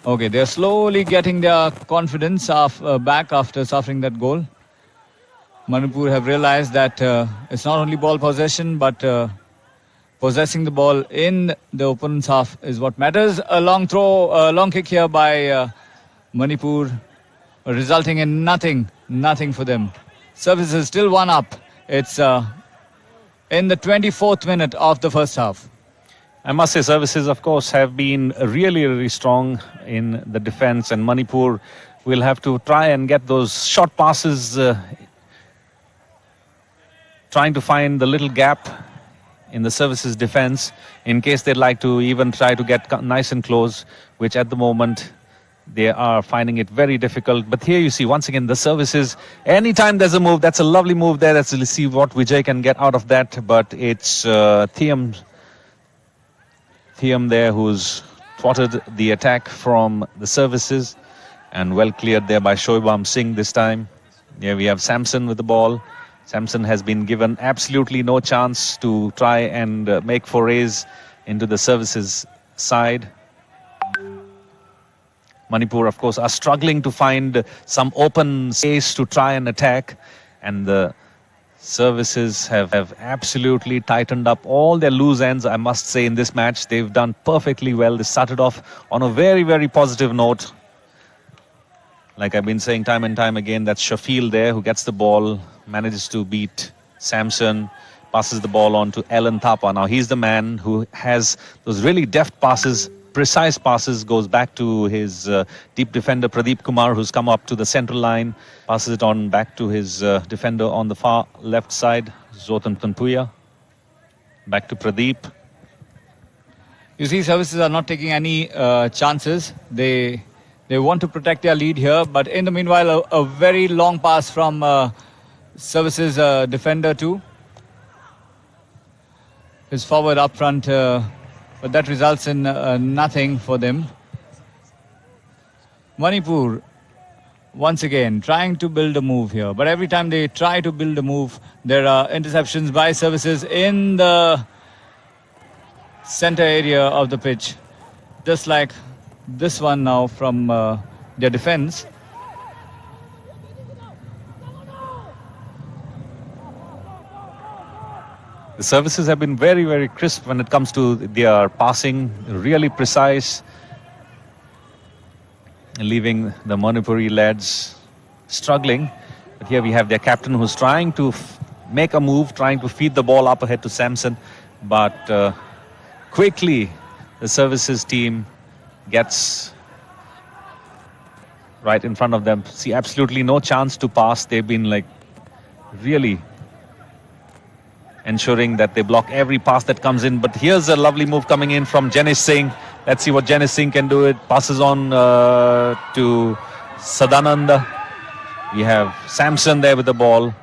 Okay, they're slowly getting their confidence back after suffering that goal. Manipur have realized that it's not only ball possession, but possessing the ball in the opponent's half is what matters. A long throw, a long kick here by Manipur, resulting in nothing for them. Service is still 1 up. It's in the 24th minute of the first half. I must say, services, of course, have been really strong in the defense, and Manipur will have to try and get those short passes, trying to find the little gap in the services defense in case they'd like to even try to get nice and close, which at the moment they are finding it very difficult. But here you see once again the services. Anytime there's a move, that's a lovely move there. Let's see what Vijay can get out of that. But it's Thiam there who's thwarted the attack from the services, and well cleared there by Shoibam Singh this time. Here we have Samson with the ball. Samson has been given absolutely no chance to try and make forays into the services side. Manipur, of course, are struggling to find some open space to try and attack, and the services have absolutely tightened up all their loose ends, I must say, in this match. They've done perfectly well. They started off on a very positive note. Like I've been saying time and time again, that's Shafil there who gets the ball, manages to beat Samson, passes the ball on to Alan Thapa. Now he's the man who has those really deft passes, precise passes, goes back to his deep defender Pradeep Kumar, who's come up to the central line, passes it on back to his defender on the far left side, Zotan Tanpuya. Back to Pradeep. You see, services are not taking any chances. They want to protect their lead here, but in the meanwhile, a very long pass from services defender too. His forward up front, but that results in nothing for them. Manipur, once again, trying to build a move here. But every time they try to build a move, there are interceptions by services in the center area of the pitch. Just like this one now from their defense. The services have been very crisp when it comes to their passing, really precise, leaving the Manipuri lads struggling. But here we have their captain who's trying to make a move, trying to feed the ball up ahead to Samson. But quickly the services team gets right in front of them. See, absolutely no chance to pass. They've been like really ensuring that they block every pass that comes in. But here's a lovely move coming in from Janish Singh. Let's see what Janish Singh can do. It passes on to Sadananda. We have Samson there with the ball.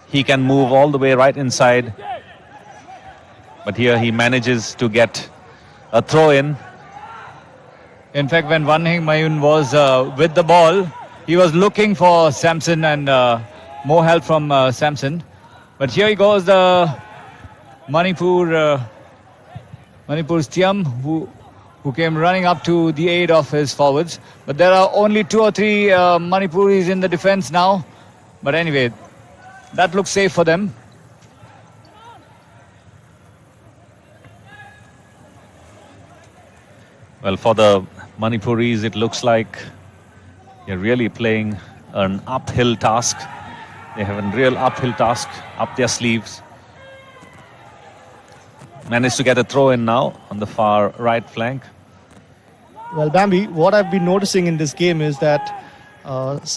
He can move all the way right inside. But here he manages to get a throw in. In fact, when Wanheng Mayun was with the ball, he was looking for Samson and more help from Samson. But here he goes, the Manipur's Thiam, who came running up to the aid of his forwards. But there are only 2 or 3 Manipuris in the defense now. But anyway, that looks safe for them. Well, for the Manipuris, it looks like they're really playing an uphill task. They have a real uphill task up their sleeves. Managed to get a throw in now on the far right flank. Well, Bambi, what I've been noticing in this game is that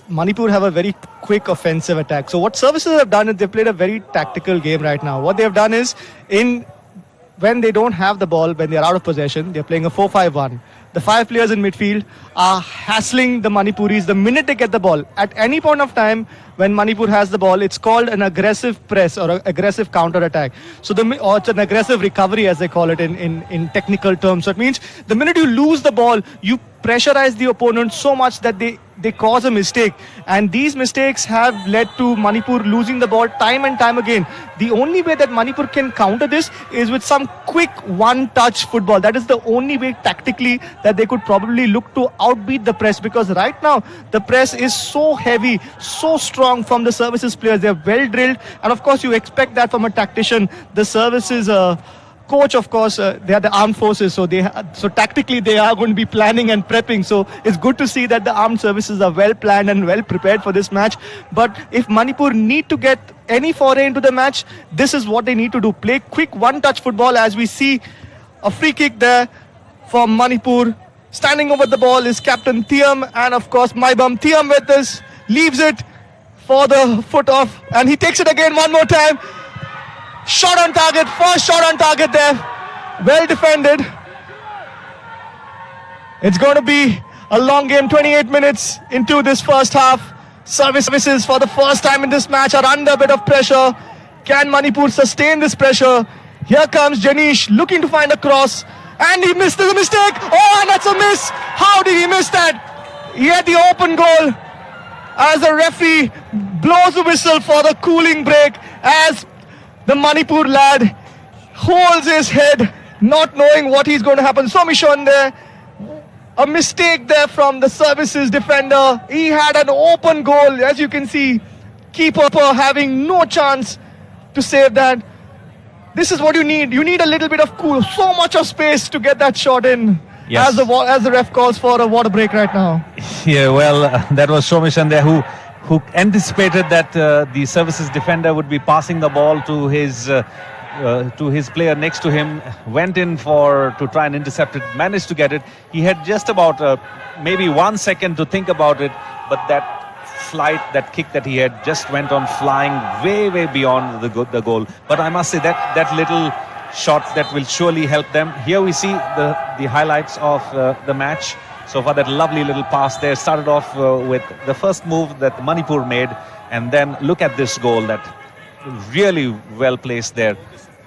Manipur have a very quick offensive attack. So what services have done is they've played a very tactical game right now. What they've done is, when they don't have the ball, when they're out of possession, they're playing a 4-5-1. The 5 players in midfield are hassling the Manipuris the minute they get the ball. At any point of time, when Manipur has the ball, it's called an aggressive press or an aggressive counter-attack. So or it's an aggressive recovery, as they call it in technical terms. So it means the minute you lose the ball, you pressurize the opponent so much that they cause a mistake, and these mistakes have led to Manipur losing the ball time and time again. The only way that Manipur can counter this is with some quick one-touch football. That is the only way tactically that they could probably look to outbeat the press, because right now the press is so heavy, so strong from the services players. They're well drilled, and of course you expect that from a tactician. The services coach, of course, they are the armed forces, so tactically they are going to be planning and prepping. So it's good to see that the armed services are well planned and well prepared for this match. But if Manipur need to get any foray into the match, this is what they need to do: play quick one-touch football. As we see a free kick there for Manipur. Standing over the ball is Captain Thiam, and of course Maibam Thiam with this leaves it for the foot off, and he takes it again one more time. Shot on target, first shot on target there. Well defended. It's going to be a long game, 28 minutes into this first half. Services for the first time in this match are under a bit of pressure. Can Manipur sustain this pressure? Here comes Janish looking to find a cross, and he missed the mistake. Oh, and that's a miss. How did he miss that? He had the open goal as the referee blows the whistle for the cooling break, as the Manipur lad holds his head, not knowing what is going to happen. Somishon there, a mistake there from the services defender. He had an open goal, as you can see. Keeper having no chance to save that. This is what you need. You need a little bit of cool, so much of space to get that shot in. Yes. As the ref calls for a water break right now. Yeah, well, that was Shomishan there who anticipated that the services defender would be passing the ball to his player next to him, went in to try and intercept it, managed to get it. He had just about maybe 1 second to think about it, but that kick that he had just went on flying way beyond the goal. But I must say that little shot that will surely help them. Here we see the highlights of the match. So far, that lovely little pass there started off with the first move that Manipur made, and then look at this goal, that really well placed there.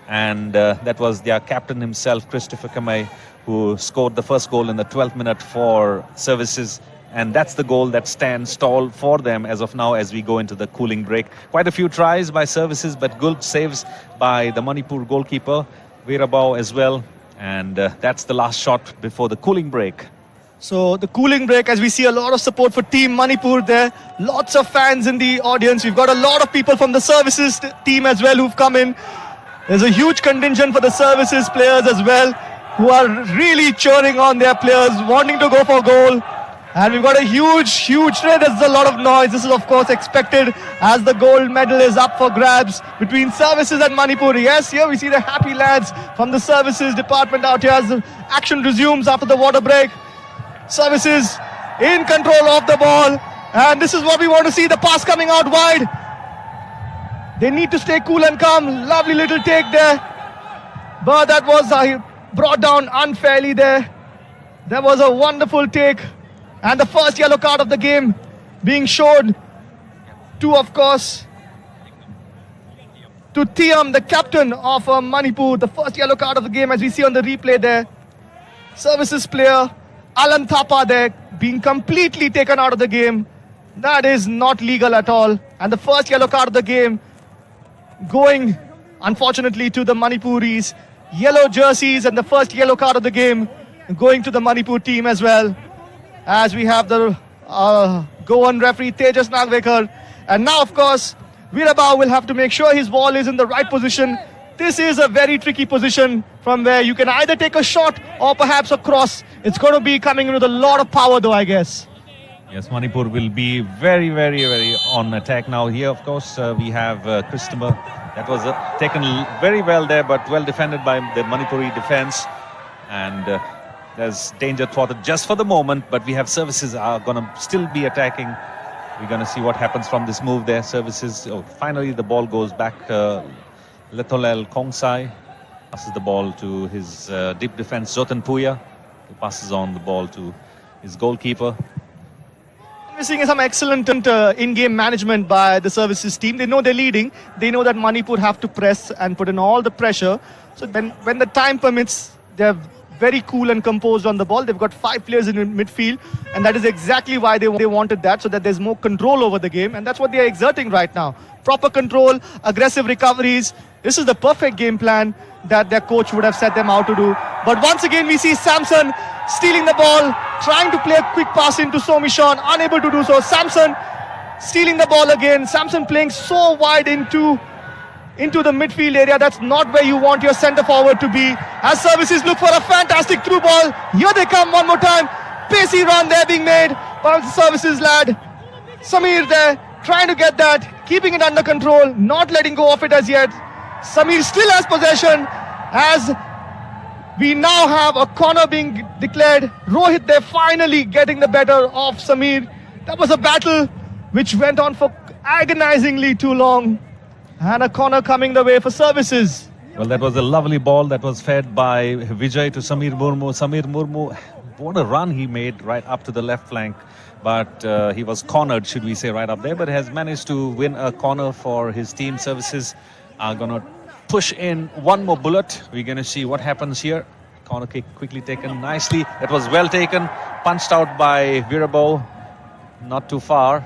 And that was their captain himself, Christopher Kamei, who scored the first goal in the 12th minute for services. And that's the goal that stands tall for them as of now as we go into the cooling break. Quite a few tries by services, but good saves by the Manipur goalkeeper, Veerabao as well. And that's the last shot before the cooling break. So the cooling break, as we see a lot of support for Team Manipur there. Lots of fans in the audience. We've got a lot of people from the services team as well who've come in. There's a huge contingent for the services players as well, who are really cheering on their players, wanting to go for goal. And we've got a huge there's a lot of noise. This is of course expected, as the gold medal is up for grabs between services and Manipur. Yes, here we see the happy lads from the services department out here as the action resumes after the water break. Services in control of the ball, and this is what we want to see, the pass coming out wide. They need to stay cool and calm. Lovely little take there, but that was brought down unfairly there. There was a wonderful take, and the first yellow card of the game being shown to, of course, to Thiam, the captain of Manipur. The first yellow card of the game, as we see on the replay there. Services player Alan Thapa there being completely taken out of the game. That is not legal at all. And the first yellow card of the game going, unfortunately, to the Manipuris. Yellow jerseys, and the first yellow card of the game going to the Manipur team as well. As we have the Goan referee Tejas Nagvekar. And now, of course, Veerabao will have to make sure his ball is in the right position. This is a very tricky position from where you can either take a shot or perhaps a cross. It's going to be coming in with a lot of power though, I guess. Yes, Manipur will be very on attack now. Here, of course, we have Christopher. That was taken very well there, but well defended by the Manipuri defense. And there's danger thwarted just for the moment, but we have services are going to still be attacking. We're going to see what happens from this move there. Services, finally the ball goes back. Letolel Kongsai passes the ball to his deep defense, Zotan Puya, who passes on the ball to his goalkeeper. We're seeing some excellent in-game management by the services team. They know they're leading. They know that Manipur have to press and put in all the pressure. So when the time permits, they're very cool and composed on the ball. They've got 5 players in midfield, and that is exactly why they wanted that, so that there's more control over the game, and that's what they are exerting right now. Proper control, aggressive recoveries. This is the perfect game plan that their coach would have set them out to do. But once again, we see Samson stealing the ball, trying to play a quick pass into Somishon, unable to do so. Samson stealing the ball again. Samson playing so wide into the midfield area. That's not where you want your centre forward to be. As services look for a fantastic through ball. Here they come one more time. Pacey run there being made by the services lad. Samir there trying to get that, keeping it under control, not letting go of it as yet. Samir still has possession as we now have a corner being declared. Rohit there finally getting the better of Samir. That was a battle which went on for agonizingly too long. And a corner coming the way for services. Well, that was a lovely ball that was fed by Vijay to Samir Murmu. Samir Murmu, what a run he made right up to the left flank. But he was cornered, should we say, right up there. But has managed to win a corner for his team. Services are going to push in one more bullet. We're going to see what happens here. Corner kick quickly taken nicely. That was well taken. Punched out by Virabo. Not too far.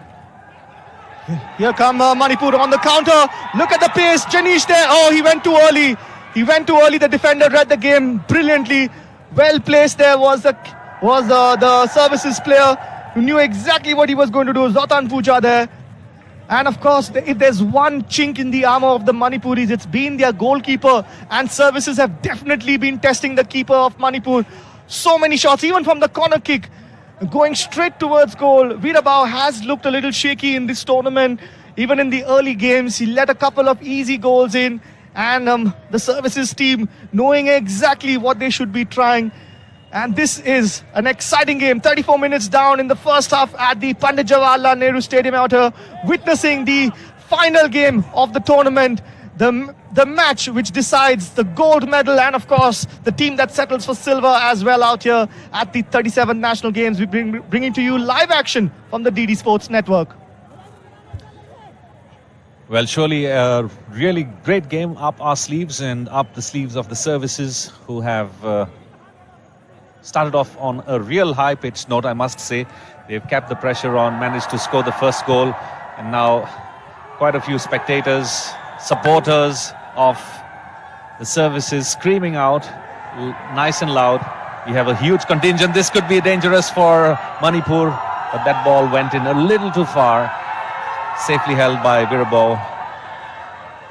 Here come Manipur on the counter. Look at the pace. Janish there. Oh, he went too early. He went too early. The defender read the game brilliantly. Well placed there was the services player who knew exactly what he was going to do. Zotan Puja there. And of course, if there's one chink in the armor of the Manipuris, it's been their goalkeeper. And services have definitely been testing the keeper of Manipur. So many shots, even from the corner kick, going straight towards goal. Virabao has looked a little shaky in this tournament. Even in the early games, he let a couple of easy goals in. And the services team knowing exactly what they should be trying. And this is an exciting game. 34 minutes down in the first half at the Pandit Jawaharlal Nehru Stadium out here, witnessing the final game of the tournament. The match which decides the gold medal, and of course the team that settles for silver as well out here at the 37th National Games. We bringing to you live action from the DD Sports Network. Well, surely a really great game up our sleeves and up the sleeves of the services, who have started off on a real high pitch note, I must say. They've kept the pressure on, managed to score the first goal, and now quite a few spectators, supporters of the services screaming out nice and loud. We have a huge contingent. This could be dangerous for Manipur, but that ball went in a little too far. Safely held by Virabo.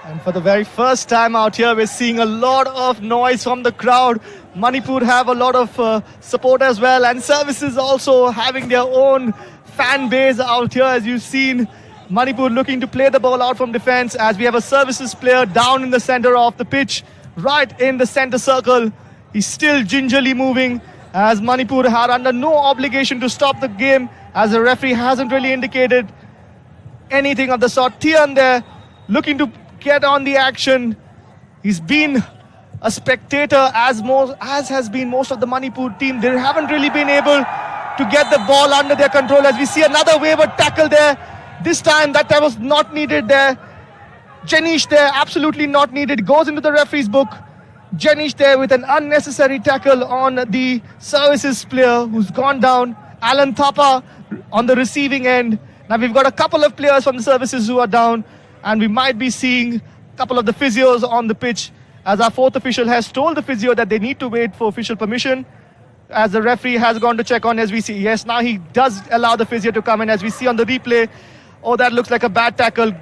And for the very first time out here, we're seeing a lot of noise from the crowd. Manipur have a lot of support as well, and services also having their own fan base out here, as you've seen. Manipur looking to play the ball out from defense, as we have a services player down in the center of the pitch, right in the center circle. He's still gingerly moving, as Manipur are under no obligation to stop the game, as the referee hasn't really indicated anything of the sort. Tian there looking to get on the action. He's been a spectator, as has been most of the Manipur team. They haven't really been able to get the ball under their control, as we see another wayward tackle there. This time that was not needed there. Janish there, absolutely not needed. Goes into the referee's book. Janish there with an unnecessary tackle on the services player who's gone down. Alan Thapa on the receiving end. Now we've got a couple of players from the services who are down, and we might be seeing a couple of the physios on the pitch, as our fourth official has told the physio that they need to wait for official permission, as the referee has gone to check on, as we see. Yes, now he does allow the physio to come in, as we see on the replay. Oh, that looks like a bad tackle.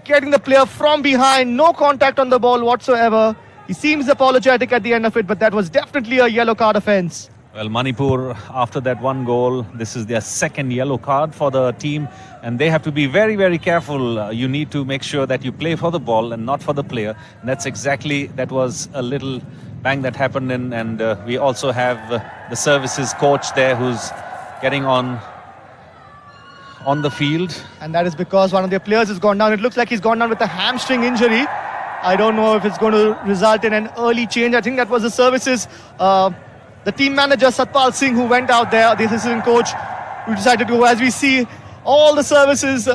Getting the player from behind, no contact on the ball whatsoever. He seems apologetic at the end of it, but that was definitely a yellow card offence. Well, Manipur, after that one goal, this is their second yellow card for the team, and they have to be very, very careful. You need to make sure that you play for the ball and not for the player. And that was a little bang that happened in, and we also have the services coach there who's getting on the field. And that is because one of their players has gone down. It looks like he's gone down with a hamstring injury. I don't know if it's going to result in an early change. I think that was the services, the team manager Satpal Singh, who went out there, the assistant coach, who decided to go. As we see all the services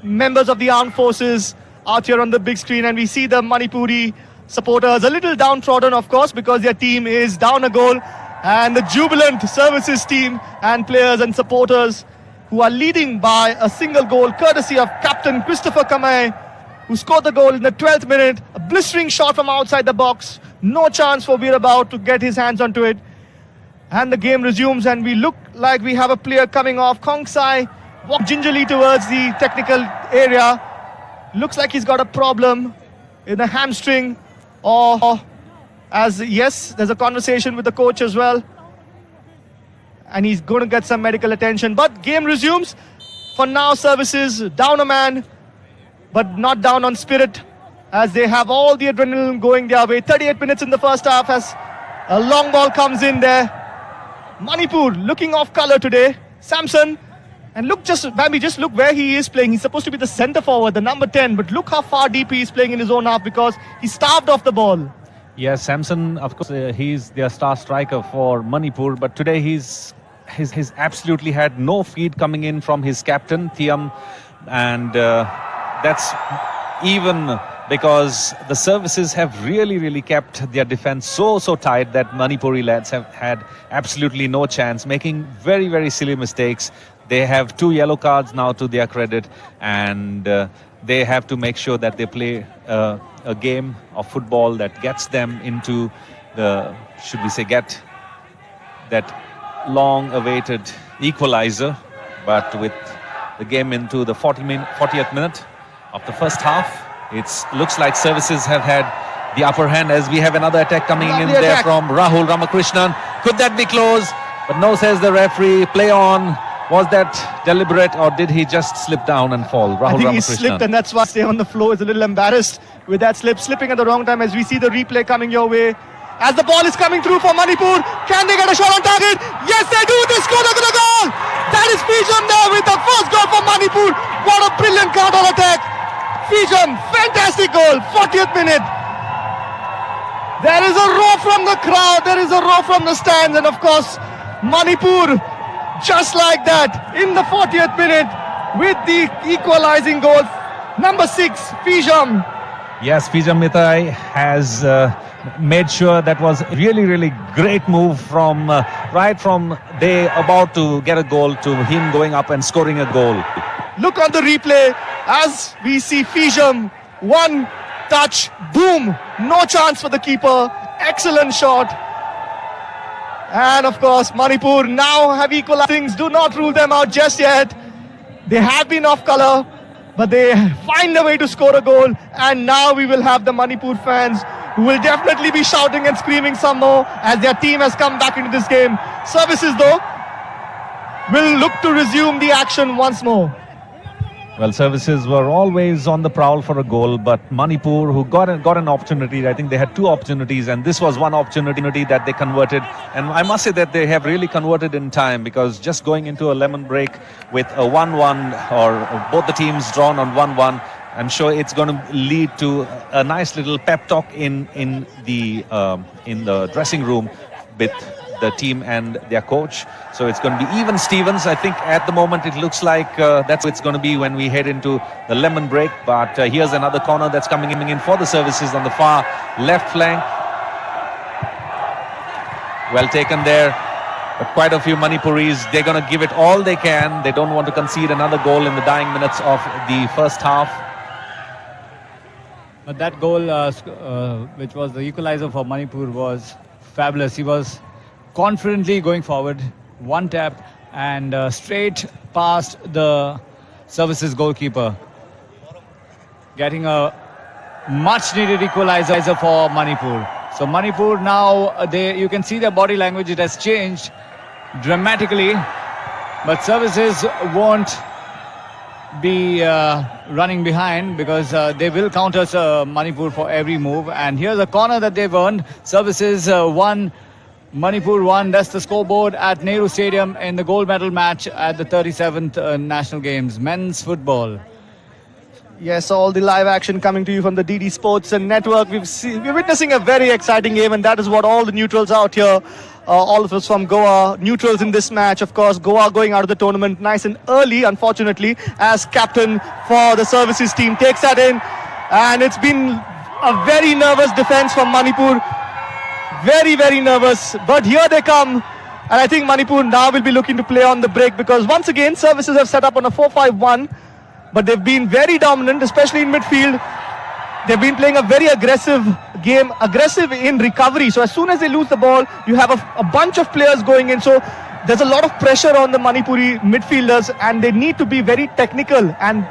members of the armed forces out here on the big screen, and we see the Manipuri supporters a little downtrodden, of course, because their team is down a goal. And the jubilant services team and players and supporters who are leading by a single goal, courtesy of captain Christopher Kamay, who scored the goal in the 12th minute. A blistering shot from outside the box. No chance for Veerabout to get his hands onto it. And the game resumes, and we look like we have a player coming off. Kongsai walked gingerly towards the technical area. Looks like he's got a problem in the hamstring, or yes, there's a conversation with the coach as well, and he's going to get some medical attention. But game resumes. For now, services down a man, but not down on spirit, as they have all the adrenaline going their way. 38 minutes in the first half as a long ball comes in there. Manipur looking off colour today. Samson, and look, Bambi, just look where he is playing. He's supposed to be the centre forward, the number 10, but look how far deep he is playing in his own half, because he starved off the ball. Yes, Samson, of course, he's their star striker for Manipur, but today he's absolutely had no feed coming in from his captain, Thiam, and that's even because the services have really kept their defense so tight that Manipuri lads have had absolutely no chance, making very silly mistakes. They have 2 yellow cards now to their credit, and they have to make sure that they play a game of football that gets them into the, should we say, get that long-awaited equalizer. But with the game into the 40th minute of the first half, it looks like services have had the upper hand, as we have another attack coming in there from Rahul Ramakrishnan. Could that be close? But no, says the referee. Play on. Was that deliberate, or did he just slip down and fall? Rahul I think he Ramakrishnan. slipped, and that's why stay on the floor is a little embarrassed with that slipping at the wrong time, as we see the replay coming your way. As the ball is coming through for Manipur, can they get a shot on target? Yes, they do. They score the goal. That is Fijam there with the first goal for Manipur. What a brilliant counter attack. Fijam, fantastic goal, 40th minute. There is a roar from the crowd, there is a roar from the stands, and of course, Manipur, just like that, in the 40th minute, with the equalizing goal. Number 6, Fijam. Yes, Fijam Mitai has made sure that was really great move from right from they about to get a goal to him going up and scoring a goal. Look on the replay as we see Fijam, one touch, boom, no chance for the keeper, excellent shot. And of course, Manipur now have equalized things. Do not rule them out just yet. They have been off colour, but they find a way to score a goal. And now we will have the Manipur fans who will definitely be shouting and screaming some more as their team has come back into this game. Services, though, will look to resume the action once more. Well, services were always on the prowl for a goal, but Manipur, who got an opportunity, I think they had 2 opportunities, and this was one opportunity that they converted. And I must say that they have really converted in time, because just going into a lemon break with a 1-1, or both the teams drawn on 1-1, I'm sure it's going to lead to a nice little pep talk in the dressing room with the team and their coach. So it's going to be even Stevens. I think at the moment it looks like that's what it's going to be when we head into the lemon break. But here's another corner that's coming in for the services on the far left flank. Well taken there. But quite a few Manipuris, they're going to give it all they can. They don't want to concede another goal in the dying minutes of the first half. But that goal, which was the equalizer for Manipur, was fabulous. He was confidently going forward, one tap, and straight past the services goalkeeper, getting a much needed equalizer for Manipur. So Manipur now, you can see their body language, it has changed dramatically, but services won't be running behind, because they will counter Manipur for every move. And here's a corner that they've earned. Services 1, Manipur 1. That's the scoreboard at Nehru Stadium in the gold medal match at the 37th National Games, men's football. Yes, all the live action coming to you from the DD Sports and Network. We're witnessing a very exciting game, and that is what all the neutrals out here, all of us from Goa, neutrals in this match. Of course, Goa going out of the tournament nice and early, unfortunately, as captain for the services team takes that in. And it's been A very nervous defense from Manipur. Very, very nervous. But here they come. And I think Manipur now will be looking to play on the break, because once again, services have set up on a 4-5-1. But they've been very dominant, especially in midfield. They've been playing a very aggressive game, aggressive in recovery. So as soon as they lose the ball, you have a bunch of players going in. So there's a lot of pressure on the Manipuri midfielders, and they need to be very technical. And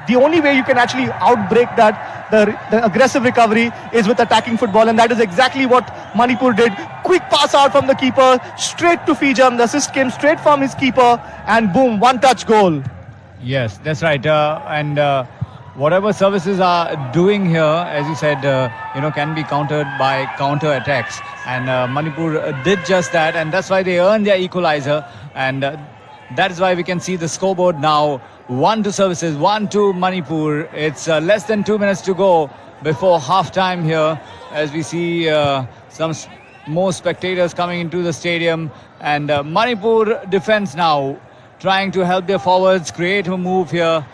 the only way you can actually outbreak that, the aggressive recovery, is with attacking football. And that is exactly what Manipur did. Quick pass out from the keeper, straight to Fijam. The assist came straight from his keeper, and boom, one-touch goal. Yes, that's right. Whatever services are doing here, as you said, can be countered by counter attacks. And Manipur did just that, and that's why they earned their equalizer. And that is why we can see the scoreboard now. 1 to services, 1 to Manipur. It's less than 2 minutes to go before half-time here, as we see some more spectators coming into the stadium. And Manipur defense now trying to help their forwards create a move here.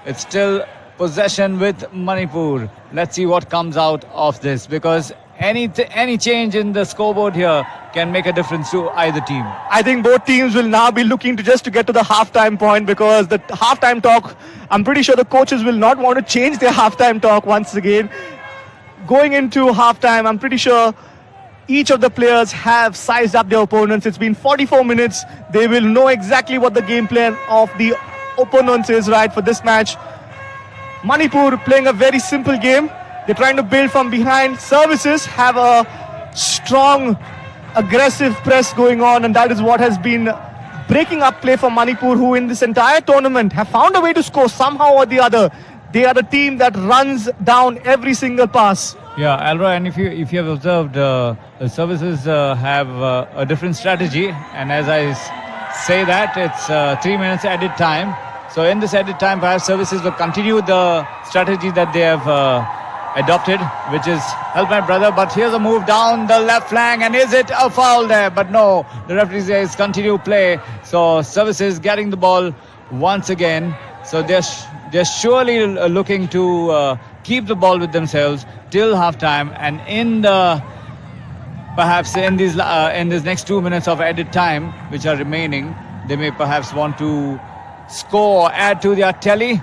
It's still possession with Manipur. Let's see what comes out of this, because any change in the scoreboard here can make a difference to either team. I think both teams will now be looking to get to the halftime point, because the halftime talk, I'm pretty sure the coaches will not want to change their halftime talk once again. Going into halftime, I'm pretty sure each of the players have sized up their opponents. It's been 44 minutes. They will know exactly what the game plan of the opponents is, right, for this match. Manipur playing a very simple game. They're trying to build from behind. Services have a strong, aggressive press going on, and that is what has been breaking up play for Manipur, who in this entire tournament have found a way to score somehow or the other. They are the team that runs down every single pass. Yeah, Alra, and if you have observed, the services have a different strategy, and as I say that, it's 3 minutes added time. So in this added time, perhaps services will continue the strategy that they have adopted, which is help my brother. But here's a move down the left flank, and is it a foul there? But no, the referee says continue play. So services getting the ball once again. So they're surely looking to keep the ball with themselves till halftime, and perhaps in these next 2 minutes of added time which are remaining, they may perhaps want to score or add to their tally.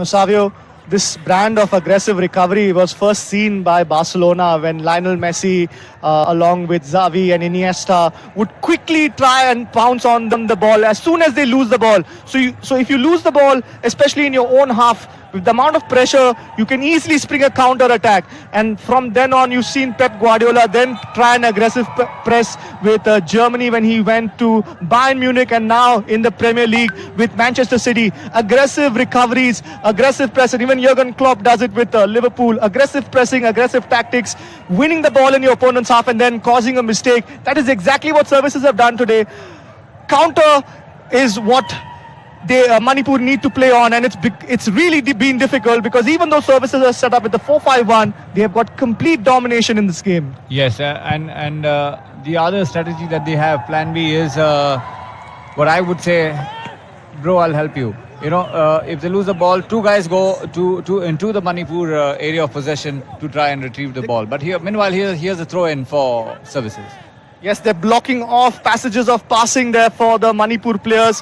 Savio, this brand of aggressive recovery was first seen by Barcelona when Lionel Messi, along with Xavi and Iniesta, would quickly try and pounce on the ball as soon as they lose the ball. So if you lose the ball, especially in your own half, with the amount of pressure, you can easily spring a counter attack. And from then on, you've seen Pep Guardiola then try an aggressive press with Germany when he went to Bayern Munich, and now in the Premier League with Manchester City. Aggressive recoveries, aggressive press, and even Jurgen Klopp does it with Liverpool. Aggressive pressing, aggressive tactics, winning the ball in your opponent's half and then causing a mistake. That is exactly what services have done today. Counter is what Manipur need to play on, and it's really been difficult, because even though services are set up with the 4-5-1, they have got complete domination in this game. Yes, and the other strategy that they have, plan B, is what I would say, bro, I'll help you. If they lose the ball, 2 guys go into the Manipur area of possession to try and retrieve the ball. But meanwhile, here's a throw-in for services. Yes, they're blocking off passages of passing there for the Manipur players.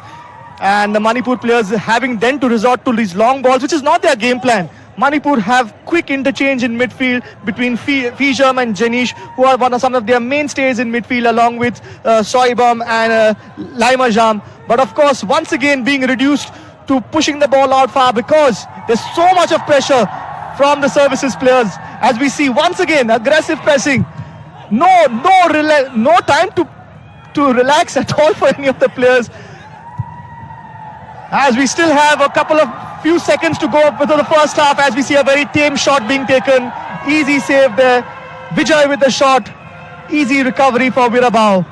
And the Manipur players having then to resort to these long balls, which is not their game plan. Manipur have quick interchange in midfield between Fijam and Jenish, who are some of their mainstays in midfield, along with Soibam and Laimajam. But of course, once again being reduced to pushing the ball out far, because there's so much of pressure from the services players. As we see once again, aggressive pressing. No time to relax at all for any of the players. As we still have a few seconds to go up into the first half, as we see a very tame shot being taken. Easy save there. Vijay with the shot. Easy recovery for Virabao.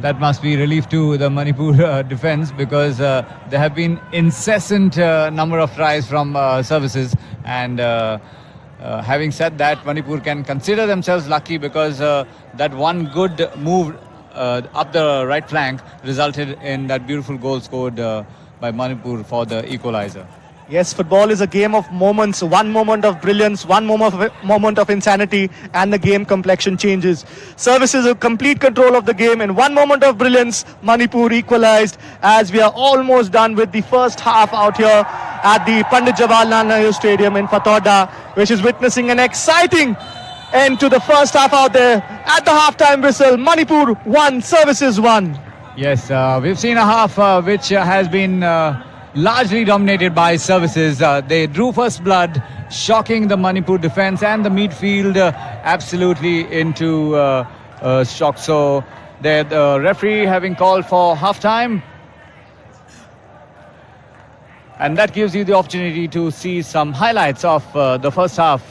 That must be relief to the Manipur defense, because there have been incessant number of tries from services. And having said that, Manipur can consider themselves lucky, because that one good move up the right flank resulted in that beautiful goal scored by Manipur for the equalizer. Yes, football is a game of moments. One moment of brilliance, one moment of insanity, and the game complexion changes. Services have complete control of the game. In one moment of brilliance, Manipur equalized as we are almost done with the first half out here at the Pandit Jawaharlal Nehru Stadium in Fatorda, which is witnessing an exciting end to the first half out there. At the halftime whistle, Manipur 1, Services 1. Yes, we've seen a half which has been largely dominated by services. They drew first blood, shocking the Manipur defense and the midfield absolutely into shock. So the referee having called for half-time. And that gives you the opportunity to see some highlights of the first half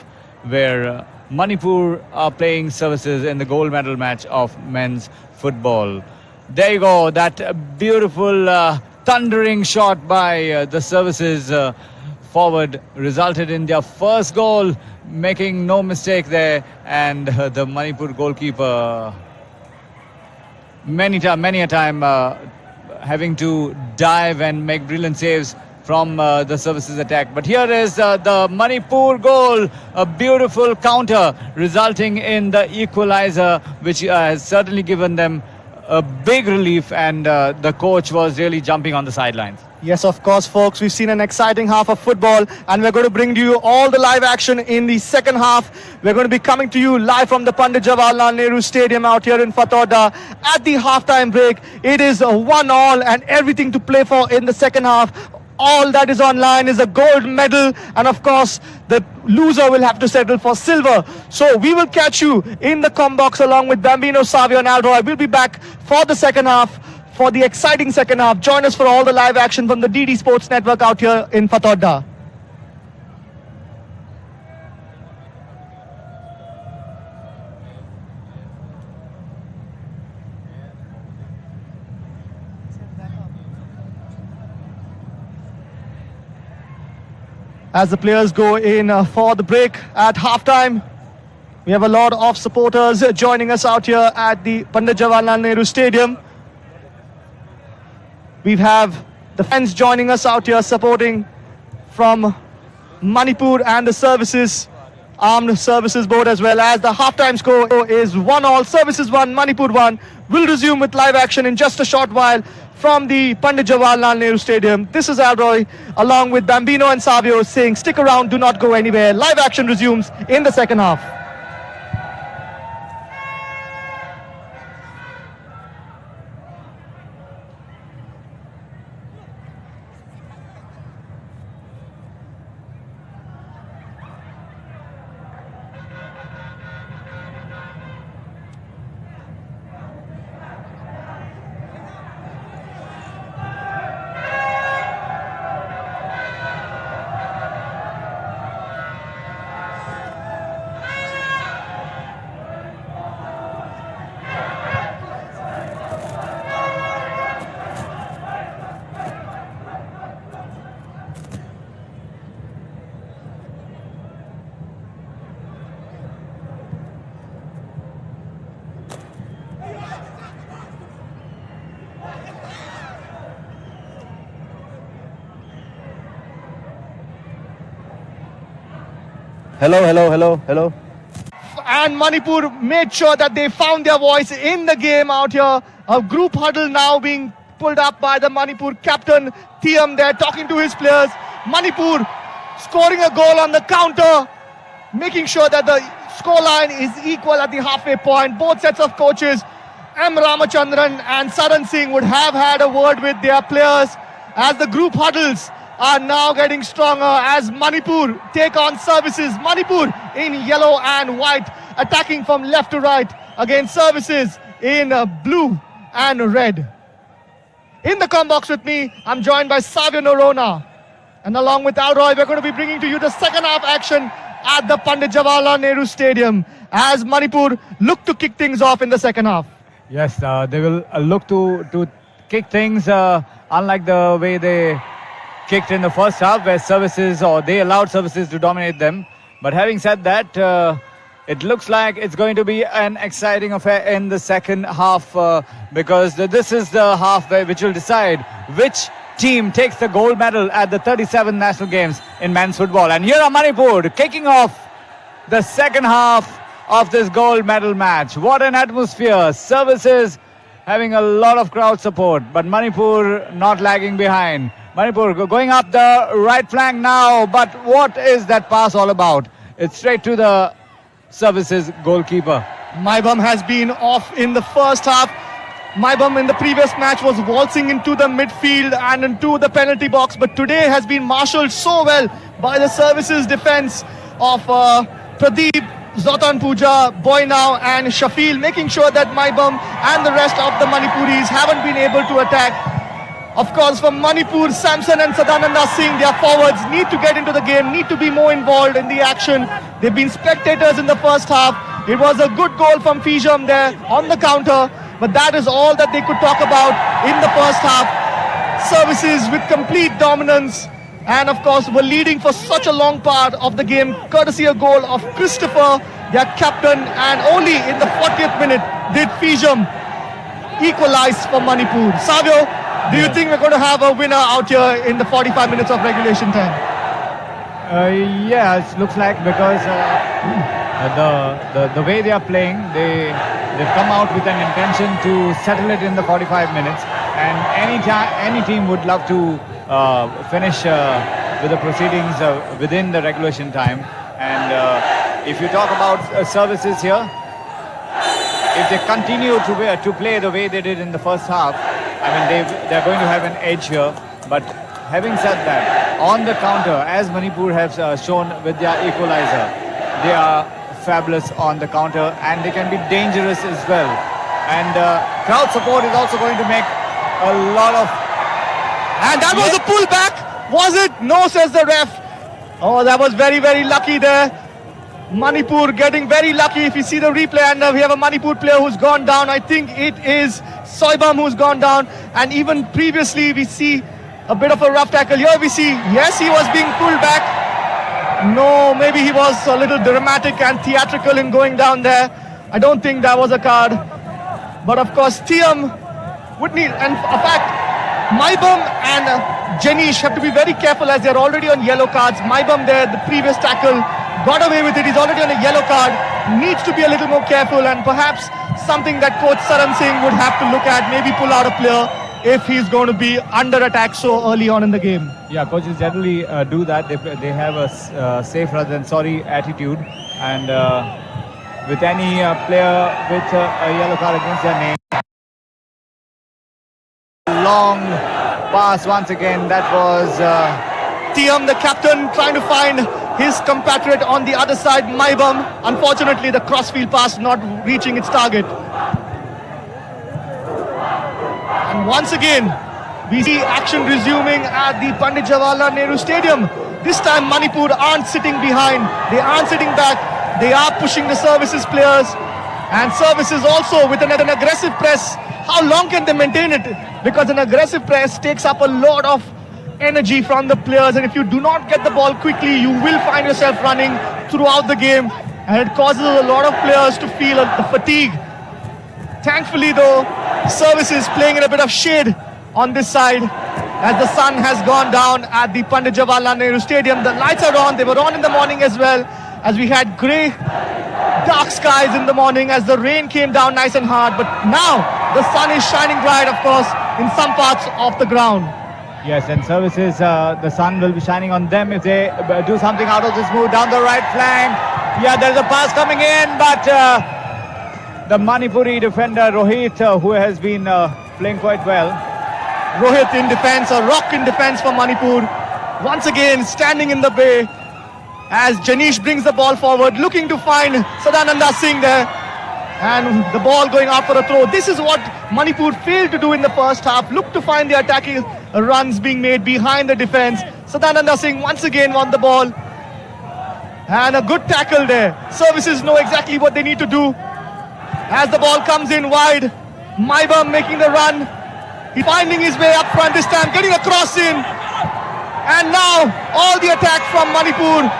where Manipur are playing services in the gold medal match of men's football. There you go, that beautiful thundering shot by the services forward resulted in their first goal, making no mistake there. And the Manipur goalkeeper many a time having to dive and make brilliant saves from the services attack. But here is the Manipur goal, a beautiful counter resulting in the equalizer, which has certainly given them a big relief, and the coach was really jumping on the sidelines. Yes, of course, folks. We've seen an exciting half of football, and we're going to bring to you all the live action in the second half. We're going to be coming to you live from the Pandit Jawaharlal Nehru Stadium out here in Fatorda. At the halftime break, it is 1-1 and everything to play for in the second half. All that is online is a gold medal, and of course the loser will have to settle for silver. So we will catch you in the com box along with Bambino, Savio and Alroy. We'll be back for the second half, for the exciting second half. Join us for all the live action from the DD Sports Network out here in Fatorda. As the players go in for the break at halftime, we have a lot of supporters joining us out here at the Pandit Jawaharlal Nehru Stadium. We have the fans joining us out here supporting from Manipur and the services, armed services board, as well as the halftime score is 1-1, services 1, Manipur 1. We'll resume with live action in just a short while from the Pandit Jawaharlal Nehru Stadium. This is Alroy along with Bambino and Savio saying stick around, do not go anywhere. Live action resumes in the second half. Hello. And Manipur made sure that they found their voice in the game out here. A group huddle now being pulled up by the Manipur captain, Thiam, there talking to his players. Manipur scoring a goal on the counter, making sure that the scoreline is equal at the halfway point. Both sets of coaches, M. Ramachandran and Saran Singh, would have had a word with their players as the group huddles are now getting stronger as Manipur take on services. Manipur in yellow and white, attacking from left to right against services in blue and red. In the com box with me, I'm joined by Savio Norona. And along with Alroy, we're going to be bringing to you the second half action at the Pandit Jawaharlal Nehru Stadium as Manipur look to kick things off in the second half. Yes, they will look to kick things unlike the way they kicked in the first half, where services, or they allowed services to dominate them. But having said that, it looks like it's going to be an exciting affair in the second half because this is the half which will decide which team takes the gold medal at the 37th National Games in men's football. And here are Manipur kicking off the second half of this gold medal match. What an atmosphere. Services having a lot of crowd support, but Manipur not lagging behind. Manipur going up the right flank now, but what is that pass all about? It's straight to the services goalkeeper. Maibam has been off in the first half. Maibam in the previous match was waltzing into the midfield and into the penalty box, but today has been marshalled so well by the services defense of Pradeep, Zotan Puja, Boynau and Shafil, making sure that Maibam and the rest of the Manipuris haven't been able to attack. Of course, from Manipur, Samson and Sadananda Singh, their forwards need to get into the game, need to be more involved in the action. They've been spectators in the first half. It was a good goal from Fijam there on the counter, but that is all that they could talk about in the first half. Services with complete dominance and of course were leading for such a long part of the game, courtesy a goal of Christopher, their captain, and only in the 40th minute did Fijam equalize for Manipur. Savio, do you think we're going to have a winner out here in the 45 minutes of regulation time? Yes, looks like, because the way they are playing, they've come out with an intention to settle it in the 45 minutes, and any team would love to finish with the proceedings within the regulation time. And if you talk about services here, if they continue to play the way they did in the first half, I mean they're going to have an edge here. But having said that, on the counter, as Manipur has shown with their equalizer, they are fabulous on the counter and they can be dangerous as well. And crowd support is also going to make a lot of... And that was a pullback, was it? No, says the ref. Oh, that was very, very lucky there. Manipur getting very lucky. If you see the replay, and we have a Manipur player who's gone down. I think it is Soibam who's gone down. And even previously, we see a bit of a rough tackle. Here we see, yes, he was being pulled back. No, maybe he was a little dramatic and theatrical in going down there. I don't think that was a card. But of course, Tiam would need, and in fact, Maibam and Janish have to be very careful as they're already on yellow cards. Maibam there, the previous tackle, got away with it. He's already on a yellow card. Needs to be a little more careful, and perhaps something that coach Saran Singh would have to look at, maybe pull out a player if he's going to be under attack so early on in the game. Yeah, coaches generally do that. They have a safe rather than sorry attitude, and with any player with a yellow card against their name. Long pass once again. That was Tiam, the captain, trying to find his compatriot on the other side, Maibam. Unfortunately, the crossfield pass not reaching its target. And once again, we see action resuming at the Pandit Jawaharlal Nehru Stadium. This time, Manipur aren't sitting behind. They aren't sitting back. They are pushing the services players. And services also with an aggressive press. How long can they maintain it? Because an aggressive press takes up a lot of energy from the players. And if you do not get the ball quickly, you will find yourself running throughout the game. And it causes a lot of players to feel the fatigue. Thankfully, though, services playing in a bit of shade on this side as the sun has gone down at the Pandit Jawaharlal Nehru Stadium. The lights are on. They were on in the morning as well, as we had grey, dark skies in the morning as the rain came down nice and hard. But now the sun is shining bright, of course, in some parts of the ground. yes, and services, the sun will be shining on them if they do something out of this move down the right flank. Yeah, there's a pass coming in, but the Manipuri defender Rohit, who has been playing quite well. Rohit in defense, a rock in defense for Manipur. Once again, standing in the bay as Janish brings the ball forward, looking to find Sadananda Singh there. And the ball going out for a throw. This is what Manipur failed to do in the first half. Look to find the attacking runs being made behind the defense. Sadananda Singh once again won the ball. And a good tackle there. Services know exactly what they need to do. As the ball comes in wide, Maibam making the run. He's finding his way up front this time, getting a cross in. And now all the attack from Manipur.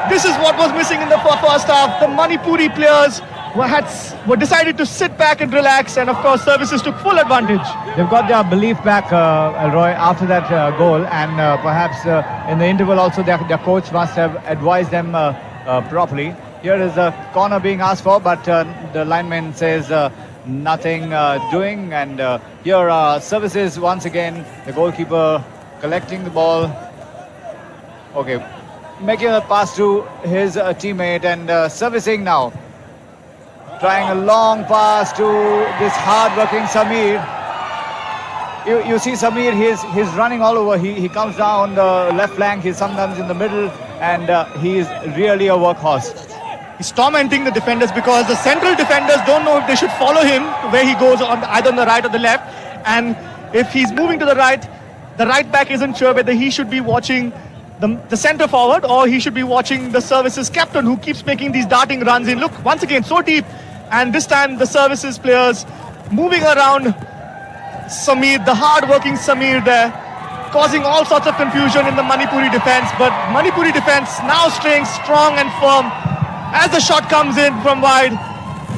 This is what was missing in the first half. The Manipuri players were decided to sit back and relax, and of course services took full advantage. They've got their belief back, Roy, after that goal, and perhaps in the interval also their coach must have advised them properly. Here is a corner being asked for, but the lineman says nothing doing, and here are services once again. The goalkeeper collecting the ball. Okay, making a pass to his teammate and servicing now. Trying a long pass to this hard-working Samir. You see Samir, he's running all over. He comes down the left flank, he's sometimes in the middle, and he is really a workhorse. He's tormenting the defenders because the central defenders don't know if they should follow him where he goes, on either on the right or the left. And if he's moving to the right back isn't sure whether he should be watching the centre forward or he should be watching the services captain, who keeps making these darting runs in. Look, once again, so deep. And this time the services players moving around Samir, the hard-working Samir there, causing all sorts of confusion in the Manipuri defence. But Manipuri defence now staying strong and firm as the shot comes in from wide.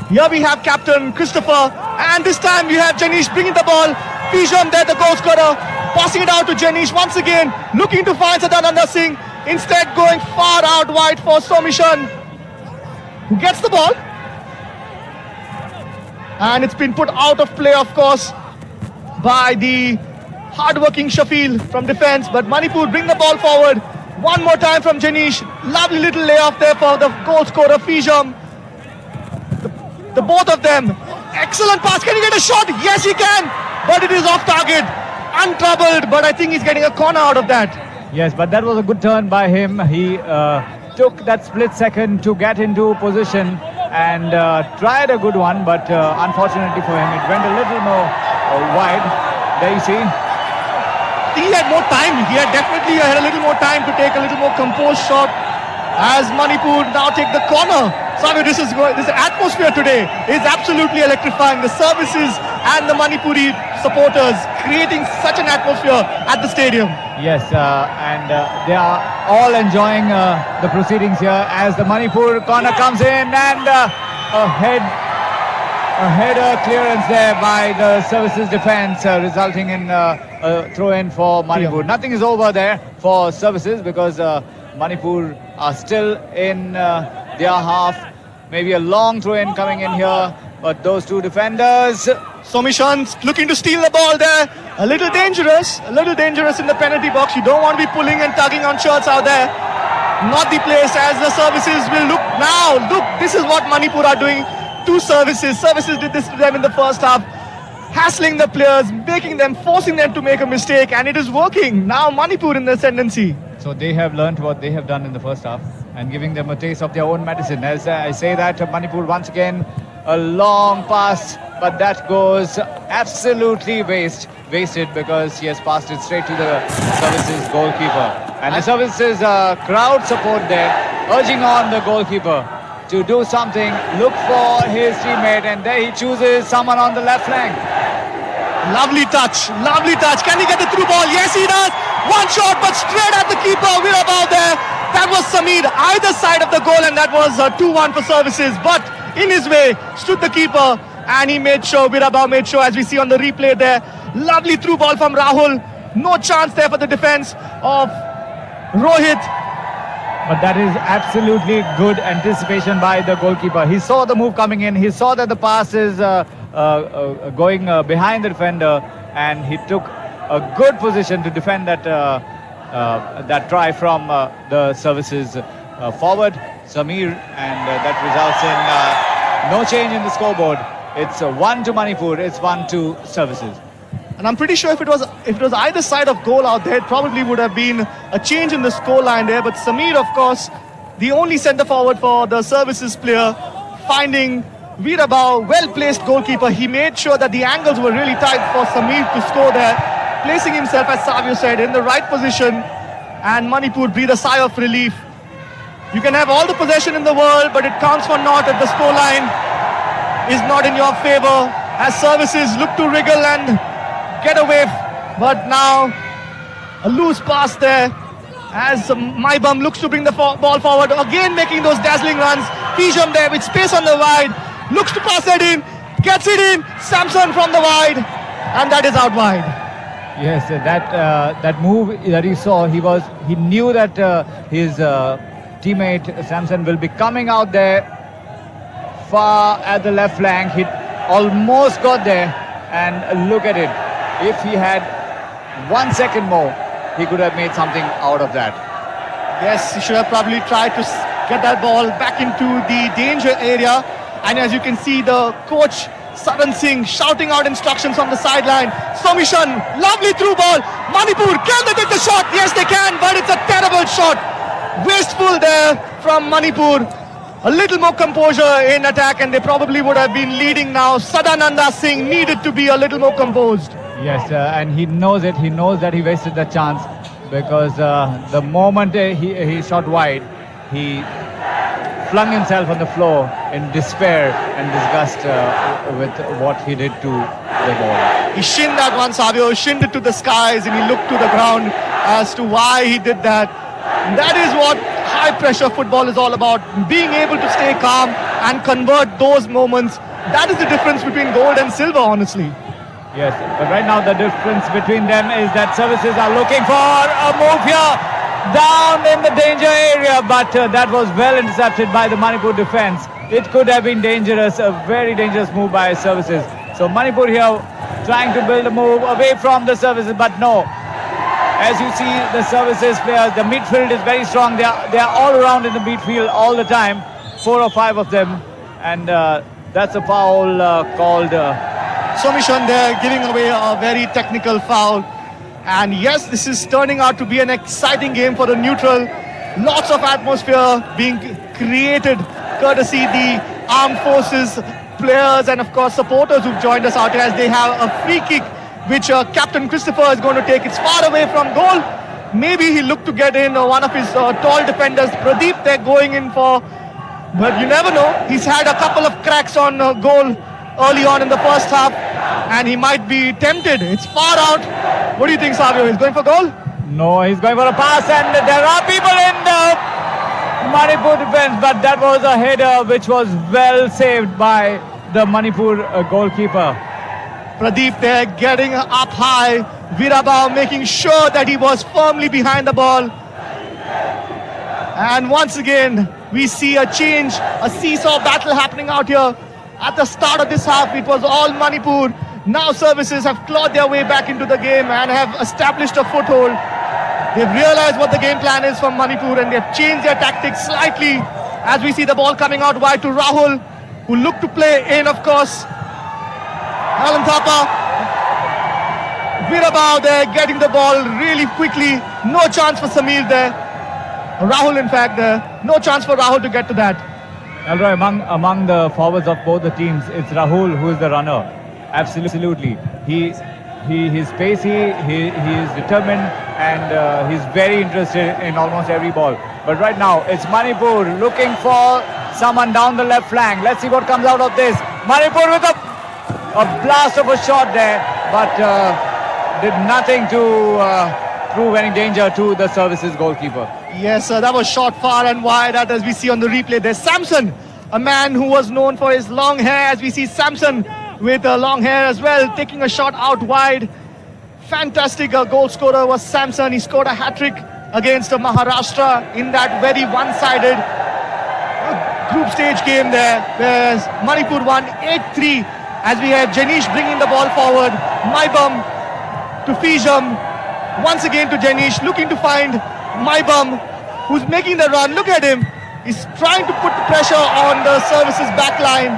Here we have captain Christopher, and this time we have Janish bringing the ball. Pijam there, the goal scorer, passing it out to Janish once again, looking to find Sadananda Singh, instead going far out wide for Somishan, who gets the ball. And it's been put out of play, of course, by the hard-working Shafil from defence. But Manipur bring the ball forward. One more time from Janish. Lovely little layoff there for the goal scorer, Fijam. The both of them. Excellent pass. Can he get a shot? Yes, he can. But it is off target. Untroubled. But I think he's getting a corner out of that. Yes, but that was a good turn by him. He took that split second to get into position and tried a good one, but unfortunately for him, it went a little more wide. There you see. I think he had more time. He had definitely had a little more time to take a little more composed shot as Manipur now take the corner. Sabi, this atmosphere today is absolutely electrifying. The services and the Manipuri supporters creating such an atmosphere at the stadium. Yes, and they are all enjoying the proceedings here as the Manipur corner comes in, and a header clearance there by the services defence, resulting in a throw-in for Manipur. Nothing is over there for services because Manipur are still in their half. Maybe a long throw-in coming in here, but those two defenders. Somishan's looking to steal the ball there. A little dangerous in the penalty box. You don't want to be pulling and tugging on shirts out there. Not the place, as the services will look now. Look, this is what Manipur are doing to services. Services did this to them in the first half, hassling the players, forcing them to make a mistake, and it is working. Now Manipur in the ascendancy. So they have learnt what they have done in the first half and giving them a taste of their own medicine. As I say that, Manipur once again, a long pass, but that goes absolutely wasted because he has passed it straight to the services goalkeeper. And the services crowd support there, urging on the goalkeeper to do something, look for his teammate, and there he chooses someone on the left flank. Lovely touch. Can he get the through ball? Yes, he does. One shot, but straight at the keeper. We're about there. That was Samir, either side of the goal, and that was 2-1 for services. But in his way stood the keeper, and he made sure, Virabha made sure, as we see on the replay there. Lovely through ball from Rahul. No chance there for the defense of Rohit. But that is absolutely good anticipation by the goalkeeper. He saw the move coming in. He saw that the pass is going behind the defender, and he took a good position to defend that that try from the services forward, Samir, and that results in no change in the scoreboard. It's 1 to Manipur. It's 1 to services. And I'm pretty sure if it was either side of goal out there, it probably would have been a change in the scoreline there. But Samir, of course, the only centre forward for the services player, finding Virabha, well-placed goalkeeper. He made sure that the angles were really tight for Samir to score there, placing himself, as Savio said, in the right position. And Manipur breathe a sigh of relief. You can have all the possession in the world, but it counts for naught if the scoreline is not in your favour, as services look to wriggle and get away. But now a loose pass there as Maibam looks to bring the ball forward, again making those dazzling runs. Pijam there with space on the wide. looks to pass it in, gets it in, Samson from the wide, and that is out wide. Yes, that move that he saw, he knew that his teammate Samson will be coming out there far at the left flank. He almost got there, and look at it. If he had 1 second more, he could have made something out of that. Yes, he should have probably tried to get that ball back into the danger area. And as you can see, the coach Saran Singh shouting out instructions on the sideline. Somishan, lovely through ball. Manipur, can they take the shot? Yes, they can, but it's a terrible shot. Wasteful there from Manipur. A little more composure in attack, and they probably would have been leading now. Sadananda Singh needed to be a little more composed. Yes, and he knows it. He knows that he wasted the chance, because the moment he shot wide, he flung himself on the floor in despair and disgust with what he did to the ball. He shinned that one, Savio, shinned it to the skies, and he looked to the ground as to why he did that. That is what high-pressure football is all about, being able to stay calm and convert those moments. That is the difference between gold and silver, honestly. Yes, but right now the difference between them is that services are looking for a move here down in the danger area, but that was well intercepted by the Manipur defense. It could have been dangerous, a very dangerous move by services. So Manipur here trying to build a move away from the services, but no. As you see, the services players, the midfield is very strong. They are all around in the midfield all the time, 4 or 5 of them, and that's a foul called. Somishan there giving away a very technical foul. And yes, this is turning out to be an exciting game for the neutral. Lots of atmosphere being created courtesy the armed forces players and of course supporters who've joined us out here, as they have a free kick which Captain Christopher is going to take. It's far away from goal. Maybe he looked to get in one of his tall defenders, Pradeep, they're going in for. But you never know. He's had a couple of cracks on goal early on in the first half, and he might be tempted. It's far out. What do you think, Savio? He's going for goal? No, he's going for a pass, and there are people in the Manipur defense, but that was a header which was well saved by the Manipur goalkeeper. Pradeep there getting up high. Virabao making sure that he was firmly behind the ball. And once again, we see a change, a seesaw battle happening out here. At the start of this half, it was all Manipur. Now services have clawed their way back into the game and have established a foothold. They've realized what the game plan is from Manipur, and they've changed their tactics slightly as we see the ball coming out wide to Rahul, who looked to play in, of course. Alan Thapa. Virabao there getting the ball really quickly. No chance for Samir there. Rahul, in fact, there. No chance for Rahul to get to that. Alroy, among the forwards of both the teams, it's Rahul who is the runner. Absolutely. He's pacey, he is determined, and he's very interested in almost every ball. But right now, it's Manipur looking for someone down the left flank. Let's see what comes out of this. Manipur with a blast of a shot there, but did nothing to prove any danger to the services goalkeeper. Yes, that was shot far and wide, as we see on the replay. There's Samson, a man who was known for his long hair, as we see Samson with long hair as well, taking a shot out wide. Fantastic goal scorer was Samson. He scored a hat-trick against Maharashtra in that very one-sided group stage game there, where Manipur won 8-3, as we have Janish bringing the ball forward. Maibam to Fijam, once again to Janish, looking to find Maibam, who's making the run. Look at him. He's trying to put pressure on the services back line.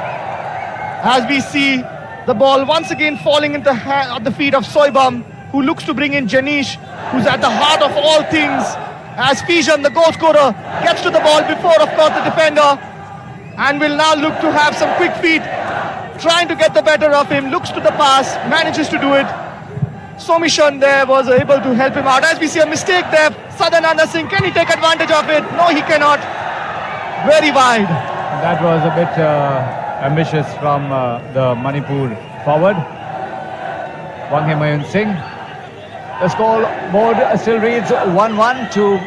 As we see the ball once again falling into at the feet of Soibam, who looks to bring in Janish, who's at the heart of all things. As Fijam, the goal scorer, gets to the ball before, of course, the defender, and will now look to have some quick feet, trying to get the better of him. Looks to the pass, manages to do it. Somishan there was able to help him out. As we see a mistake there, Sadananda Singh, can he take advantage of it? No, he cannot. Very wide. That was a bit ambitious from the Manipur forward. Wanghe Mayun Singh. The scoreboard still reads 1-1 to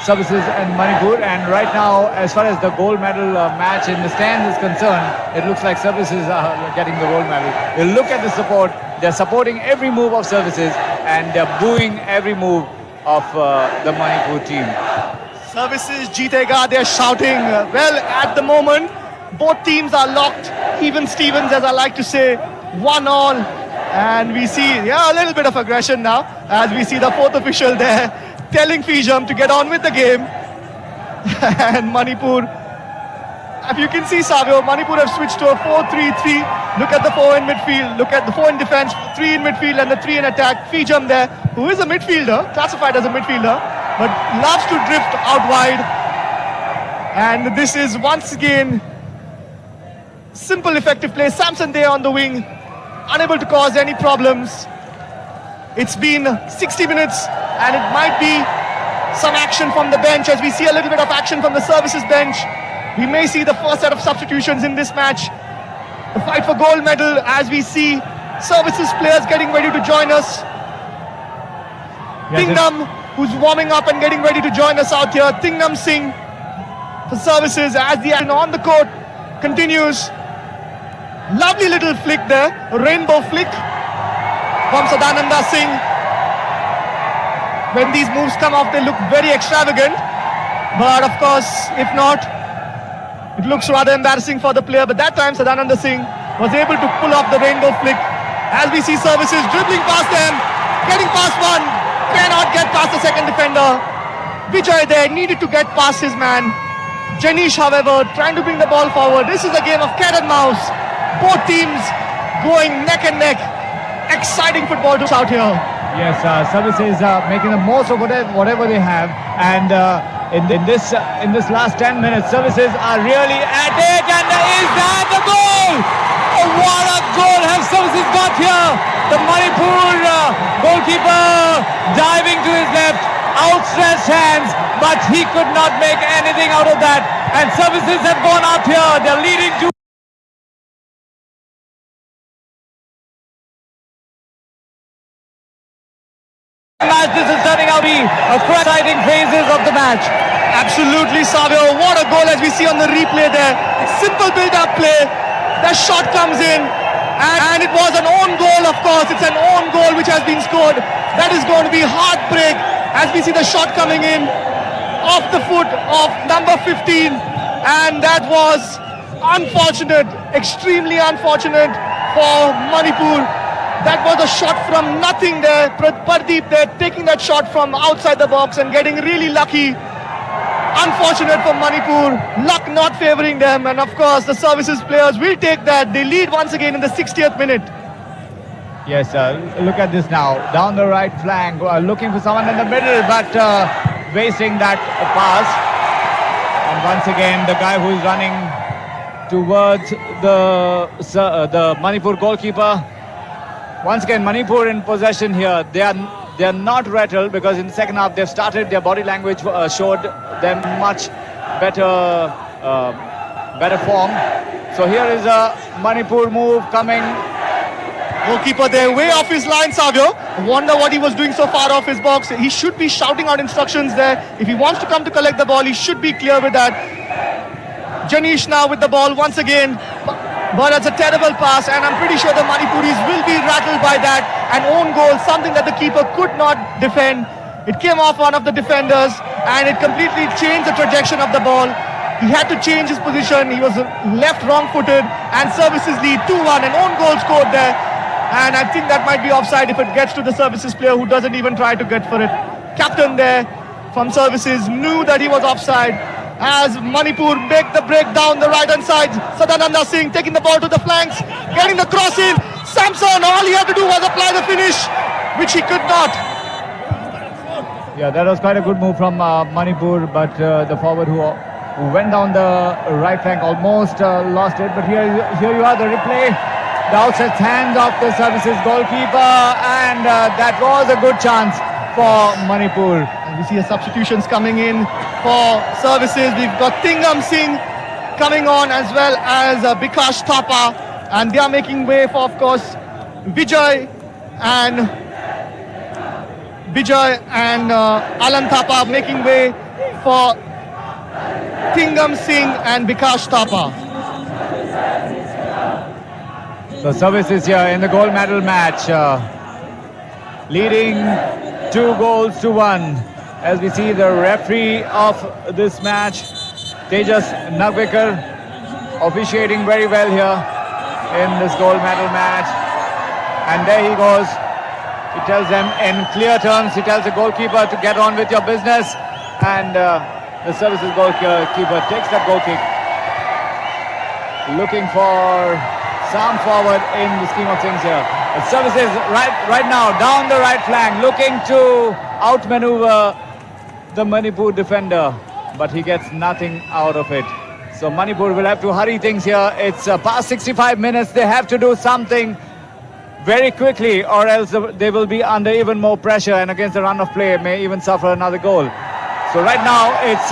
services and Manipur. And right now, as far as the gold medal match in the stands is concerned, it looks like services are getting the gold medal. You look at the support. They're supporting every move of services and they're booing every move of the Manipur team. Services Jeetega, they're shouting. Well, at the moment, both teams are locked. Even Stevens, as I like to say, 1-1. And we see, a little bit of aggression now, as we see the fourth official there telling Fijam to get on with the game. And Manipur, if you can see, Savio, Manipur have switched to a 4-3-3. Look at the 4 in midfield, look at the 4 in defense, 3 in midfield and the 3 in attack. Fijam there, who is a midfielder, classified as a midfielder, but loves to drift out wide. And this is once again simple, effective play. Samson there on the wing, unable to cause any problems. It's been 60 minutes and it might be some action from the bench, as we see a little bit of action from the services bench. We may see the first set of substitutions in this match. The fight for gold medal, as we see services players getting ready to join us. Tingnam, who's warming up and getting ready to join us out here. Tingnam Singh for services as the action on the court continues. Lovely little flick there, a rainbow flick from Sadananda Singh. When these moves come off, they look very extravagant. But of course, if not, it looks rather embarrassing for the player. But that time, Sadananda Singh was able to pull off the rainbow flick. As we see services dribbling past them, getting past one, cannot get past the second defender. Vijay there needed to get past his man. Janish, however, trying to bring the ball forward. This is a game of cat and mouse. Both teams going neck and neck. Exciting football to out here. Yes, services making the most of whatever they have, and in this last 10 minutes, services are really at it. And is that the goal? Oh, what a goal have services got here! The Manipur goalkeeper diving to his left, outstretched hands, but he could not make anything out of that. And services have gone out here. They're leading to. This is turning out to be a exciting phases of the match. Absolutely, Savio. What a goal, as we see on the replay there. Simple build-up play. The shot comes in, and it was an own goal, of course. It's an own goal which has been scored. That is going to be heartbreak, as we see the shot coming in off the foot of number 15. And that was unfortunate, extremely unfortunate for Manipur. That was a shot from nothing there. Pardeep there taking that shot from outside the box and getting really lucky. Unfortunate for Manipur. Luck not favouring them. And of course, the services players will take that. They lead once again in the 60th minute. Yes, look at this now. Down the right flank, looking for someone in the middle, but wasting that pass. And once again, the guy who is running towards the Manipur goalkeeper. Once again, Manipur in possession here. They are not rattled, because in the second half they've started. Their body language showed them much better form. So here is a Manipur move coming. Goalkeeper there, way off his line, Savio. Wonder what he was doing so far off his box. He should be shouting out instructions there. If he wants to come to collect the ball, he should be clear with that. Janish now with the ball once again. But it's a terrible pass, and I'm pretty sure the Manipuris will be rattled by that. An own goal, something that the keeper could not defend. It came off one of the defenders, and it completely changed the trajectory of the ball. He had to change his position. He was left wrong-footed, and services lead 2-1. An own goal scored there, and I think that might be offside if it gets to the services player, who doesn't even try to get for it. Captain there from services knew that he was offside. As Manipur make the break down the right-hand side. Sadananda Singh taking the ball to the flanks, getting the cross in. Samson, all he had to do was apply the finish, which he could not. Yeah, that was quite a good move from Manipur, but the forward who went down the right flank almost lost it. But here you are, the replay. The outstretched hands of the services goalkeeper, and that was a good chance for Manipur. And we see the substitutions coming in for services. We've got Tingnam Singh coming on, as well as Bikash Thapa, and they are making way for, of course, Vijay and Alan Thapa making way for Tingam Singh and Bikash Thapa. So services here in the gold medal match, leading 2 goals to 1. As we see the referee of this match, Tejas Nagwekar, officiating very well here in this gold medal match. And there he goes. He tells them in clear terms, he tells the goalkeeper to get on with your business. And the services goalkeeper takes that goal kick. Looking for some forward in the scheme of things here. The services right now down the right flank, looking to outmaneuver the Manipur defender, but he gets nothing out of it. So Manipur will have to hurry things here. It's past 65 minutes. They have to do something very quickly, or else they will be under even more pressure, and against the run of play may even suffer another goal. So right now it's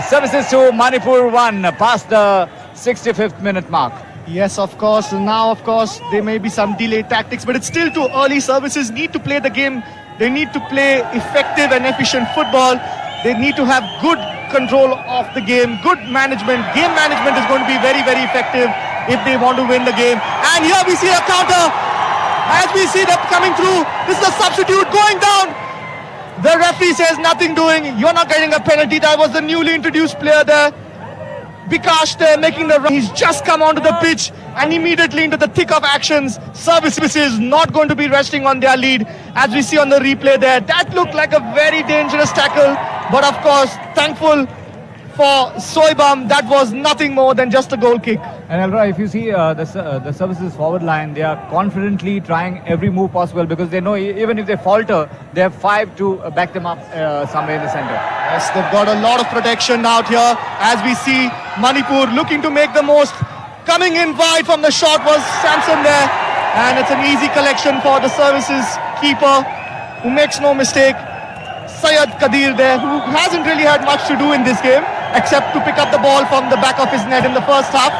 services to Manipur 1 past the 65th minute mark. Yes, of course. Now, of course, there may be some delayed tactics, but it's still too early. Services need to play the game. They need to play effective and efficient football. They need to have good control of the game, good management. Game management is going to be very, very effective if they want to win the game. And here we see a counter. As we see them coming through, this is a substitute going down. The referee says nothing doing. You're not getting a penalty. That was the newly introduced player there. Bikash there making the run. He's just come onto the pitch and immediately into the thick of actions. Services not going to be resting on their lead. As we see on the replay there, that looked like a very dangerous tackle. But of course, thankful for Soibam, that was nothing more than just a goal kick. And Elra, if you see the services forward line, they are confidently trying every move possible because they know even if they falter, they have 5 to back them up somewhere in the center. Yes, they've got a lot of protection out here. As we see Manipur looking to make the most. Coming in wide from the shot was Samson there. And it's an easy collection for the services keeper, who makes no mistake. Syed Kadir there, who hasn't really had much to do in this game, except to pick up the ball from the back of his net in the first half.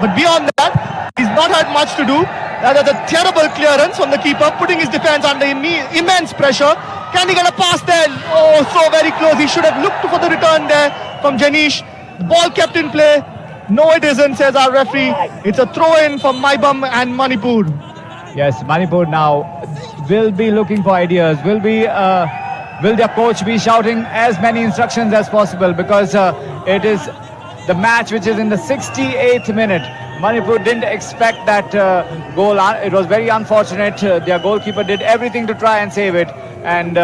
But beyond that, he's not had much to do. That is a terrible clearance from the keeper, putting his defense under immense pressure. Can he get a pass there? Oh, so very close. He should have looked for the return there from Janish. The ball kept in play. No, it isn't, says our referee. It's a throw-in from Maibam and Manipur. Yes, Manipur now will be looking for ideas. Will their coach be shouting as many instructions as possible, because it is the match which is in the 68th minute. Manipur didn't expect that goal. It was very unfortunate. Their goalkeeper did everything to try and save it. And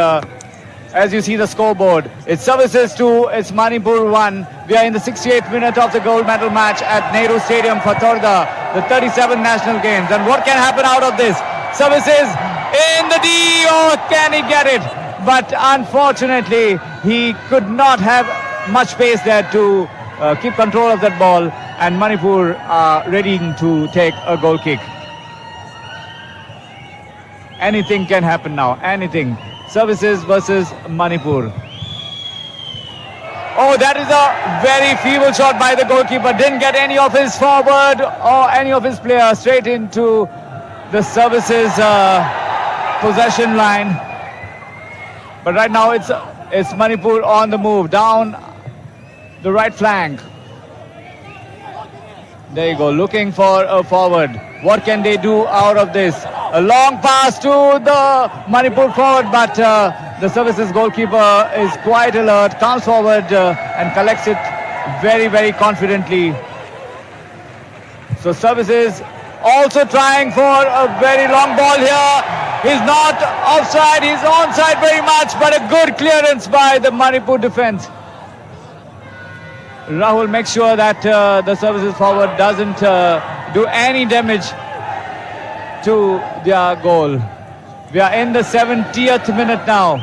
as you see the scoreboard, it's services 2, it's Manipur 1. We are in the 68th minute of the gold medal match at Nehru Stadium for Torda, the 37th National Games. And what can happen out of this? Services in the D, or can he get it? But unfortunately, he could not have much pace there to keep control of that ball, and Manipur are ready to take a goal kick. Anything can happen now, anything. Services versus Manipur. Oh, that is a very feeble shot by the goalkeeper. Didn't get any of his forward or any of his players straight into the services possession line. But right now it's Manipur on the move, down the right flank. There you go, looking for a forward. What can they do out of this? A long pass to the Manipur forward, but the services goalkeeper is quite alert, comes forward and collects it very, very confidently. So services also trying for a very long ball here. He's not offside, he's onside very much, but a good clearance by the Manipur defense. Rahul makes sure that the services forward doesn't do any damage to their goal. We are in the 70th minute now.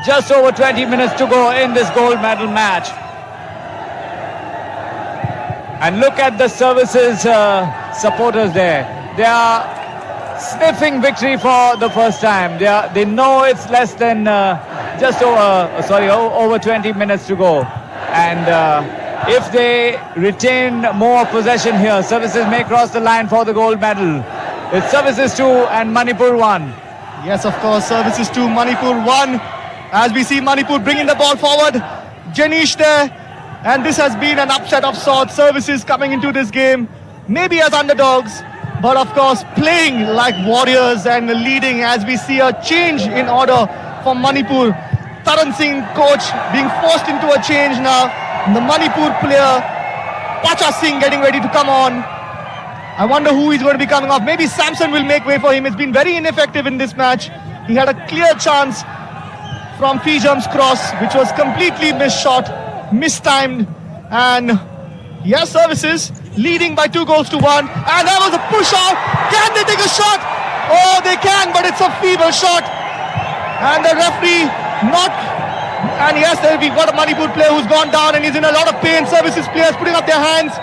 Just over 20 minutes to go in this gold medal match. And look at the services supporters there. They are sniffing victory for the first time. They know it's less than over 20 minutes to go. And if they retain more possession here, services may cross the line for the gold medal. It's services 2 and Manipur 1. Yes, of course, services 2, Manipur 1. As we see Manipur bringing the ball forward. Janish there, and this has been an upset of sorts. Services coming into this game, maybe as underdogs, but of course playing like warriors and leading as we see a change in order for Manipur. Taran Singh, coach, being forced into a change now. The Manipur player, Pacha Singh, getting ready to come on. I wonder who he's going to be coming off. Maybe Samson will make way for him. It's been very ineffective in this match. He had a clear chance from Fijam's cross, which was completely misshot, mistimed, and yes, Services leading by 2-1. And that was a push out. Can they take a shot? Oh, they can, but it's a feeble shot. And the referee not. And yes, we've got a Manipur player who's gone down and he's in a lot of pain. Services players putting up their hands,